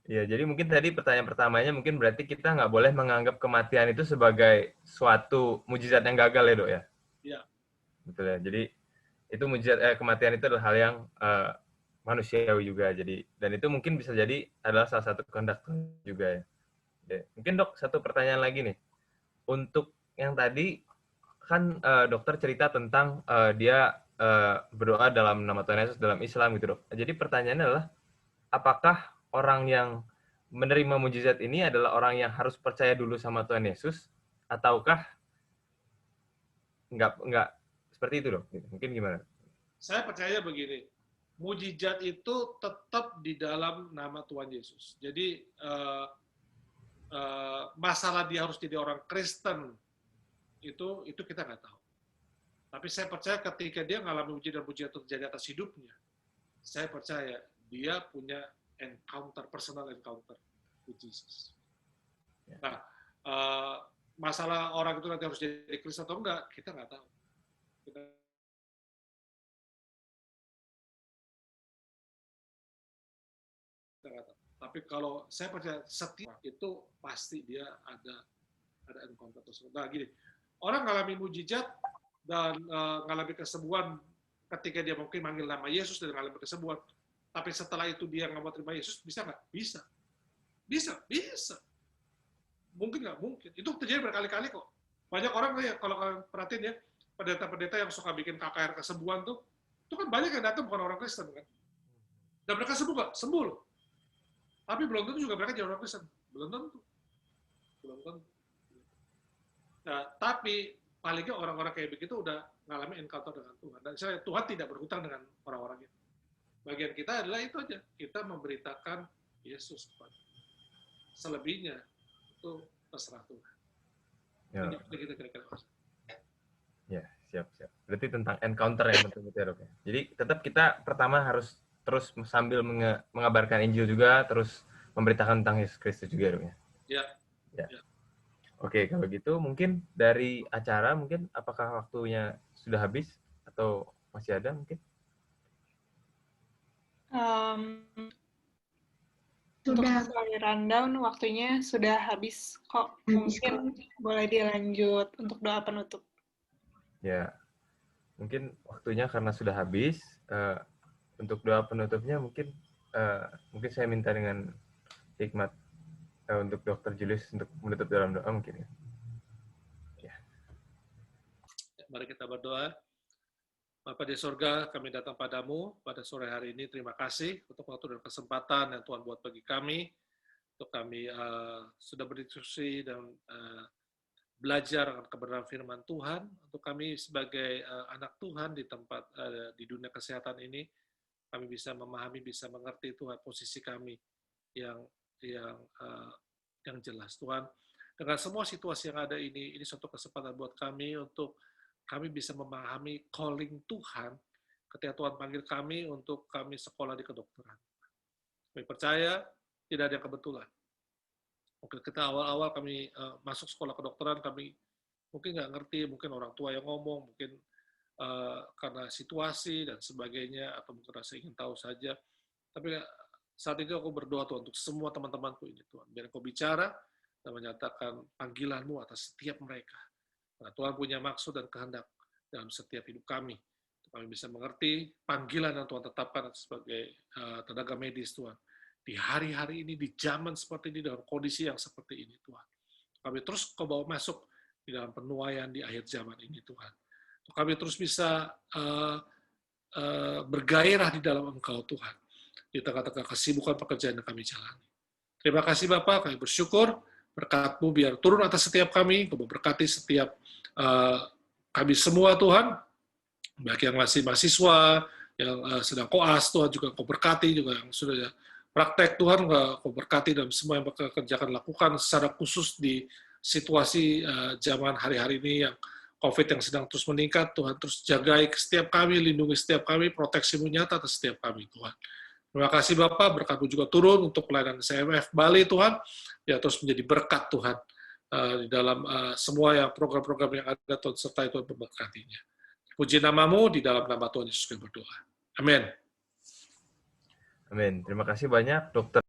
Iya, jadi mungkin tadi pertanyaan pertamanya mungkin berarti kita nggak boleh menganggap kematian itu sebagai suatu mujizat yang gagal ya, Dok ya? Iya. Betul ya. Jadi itu mujizat kematian itu adalah hal yang manusiawi juga. Jadi dan itu mungkin bisa jadi adalah salah satu kehendak juga ya. Ya. Mungkin Dok satu pertanyaan lagi nih. Untuk yang tadi kan dokter cerita tentang dia berdoa dalam nama Tuhan Yesus dalam Islam gitu, Dok. Jadi pertanyaannya adalah apakah orang yang menerima mujizat ini adalah orang yang harus percaya dulu sama Tuhan Yesus ataukah enggak seperti itu, Dok? Mungkin gimana? Saya percaya begini, mujizat itu tetap di dalam nama Tuhan Yesus. Jadi masalah dia harus jadi orang Kristen itu kita nggak tahu. Tapi saya percaya ketika dia mengalami mujizat-mujizat terjadi atas hidupnya, saya percaya dia punya personal encounter with Jesus. Nah, masalah orang itu nanti harus jadi Kristen atau enggak, kita nggak tahu. Kita nggak tahu. Tapi kalau saya percaya setiap itu pasti dia ada encounter tersebut. Nah, gini, orang mengalami mujizat dan mengalami kesembuhan ketika dia mungkin manggil nama Yesus dan mengalami kesembuhan. Tapi setelah itu dia nggak mau terima Yesus, bisa nggak? Bisa. Mungkin nggak? Mungkin. Itu terjadi berkali-kali kok. Banyak orang ya, kalau kalian perhatiin ya, pendeta-pendeta yang suka bikin KKR kesembuhan tuh, itu kan banyak yang datang bukan orang Kristen kan. Dan mereka sembuh nggak? Sembuh loh. Tapi belum tentu juga mereka jadi orang Kristen. Belum tentu. Nah, tapi palingnya orang-orang kayak begitu udah ngalami encounter dengan Tuhan. Dan saya Tuhan tidak berhutang dengan orang-orang itu. Bagian kita adalah itu aja. Kita memberitakan Yesus kepada. Selebihnya itu terserah Tuhan. Ya. Ini kita kira-kira. Ya, siap. Berarti tentang encounter yang betul-betul ya, Dok. Jadi tetap kita pertama harus terus sambil mengabarkan Injil juga, terus memberitakan tentang Yesus Kristus juga, Dok ya. Ya. Oke, kalau gitu mungkin dari acara mungkin apakah waktunya sudah habis atau masih ada mungkin? Untuk sekali rundown waktunya sudah habis kok. Mungkin boleh dilanjut untuk doa penutup. Ya, mungkin waktunya karena sudah habis. Untuk doa penutupnya mungkin saya minta dengan hikmat untuk Dr. Julius untuk menutup dalam doa mungkin ya. Mari kita berdoa. Bapa di surga, kami datang padamu pada sore hari ini. Terima kasih untuk waktu dan kesempatan yang Tuhan buat bagi kami. Untuk kami sudah berdiskusi dan belajar akan kebenaran firman Tuhan. Untuk kami sebagai anak Tuhan di tempat di dunia kesehatan ini, kami bisa memahami, bisa mengerti Tuhan posisi kami yang jelas. Tuhan, dengan semua situasi yang ada ini suatu kesempatan buat kami untuk kami bisa memahami calling Tuhan ketika Tuhan panggil kami untuk kami sekolah di kedokteran. Kami percaya tidak ada yang kebetulan. Mungkin kita awal-awal kami masuk sekolah kedokteran, kami mungkin nggak ngerti, mungkin orang tua yang ngomong, mungkin karena situasi dan sebagainya, atau mungkin rasa ingin tahu saja. Tapi saat itu aku berdoa Tuhan untuk semua teman-temanku ini Tuhan. Biar Engkau bicara dan menyatakan panggilan-Mu atas setiap mereka. Karena Tuhan punya maksud dan kehendak dalam setiap hidup kami. Kami bisa mengerti panggilan yang Tuhan tetapkan sebagai tenaga medis Tuhan. Di hari-hari ini, di zaman seperti ini, dalam kondisi yang seperti ini Tuhan. Kami terus Kau bawa masuk di dalam penuaian di akhir zaman ini Tuhan. Kami terus bisa bergairah di dalam Engkau Tuhan. Di tengah-tengah kesibukan pekerjaan yang kami jalani. Terima kasih Bapak, kami bersyukur. Berkat-Mu biar turun atas setiap kami, Kau berkati setiap kami semua Tuhan, baik yang masih mahasiswa, yang sedang koas Tuhan juga Kau berkati, juga yang sudah praktek Tuhan Kau berkati dalam semua yang kerjakan lakukan secara khusus di situasi zaman hari-hari ini yang COVID yang sedang terus meningkat. Tuhan terus jagai setiap kami, lindungi setiap kami, proteksi-Mu nyata atas setiap kami Tuhan. Terima kasih Bapak, berkat-Mu juga turun untuk pelayanan CMF Bali Tuhan, ya terus menjadi berkat Tuhan di dalam semua yang program-program yang ada Tuhan, serta Tuhan memberkatinya. Puji nama-Mu, di dalam nama Tuhan Yesus kami berdoa. Amin. Amin. Terima kasih banyak Dokter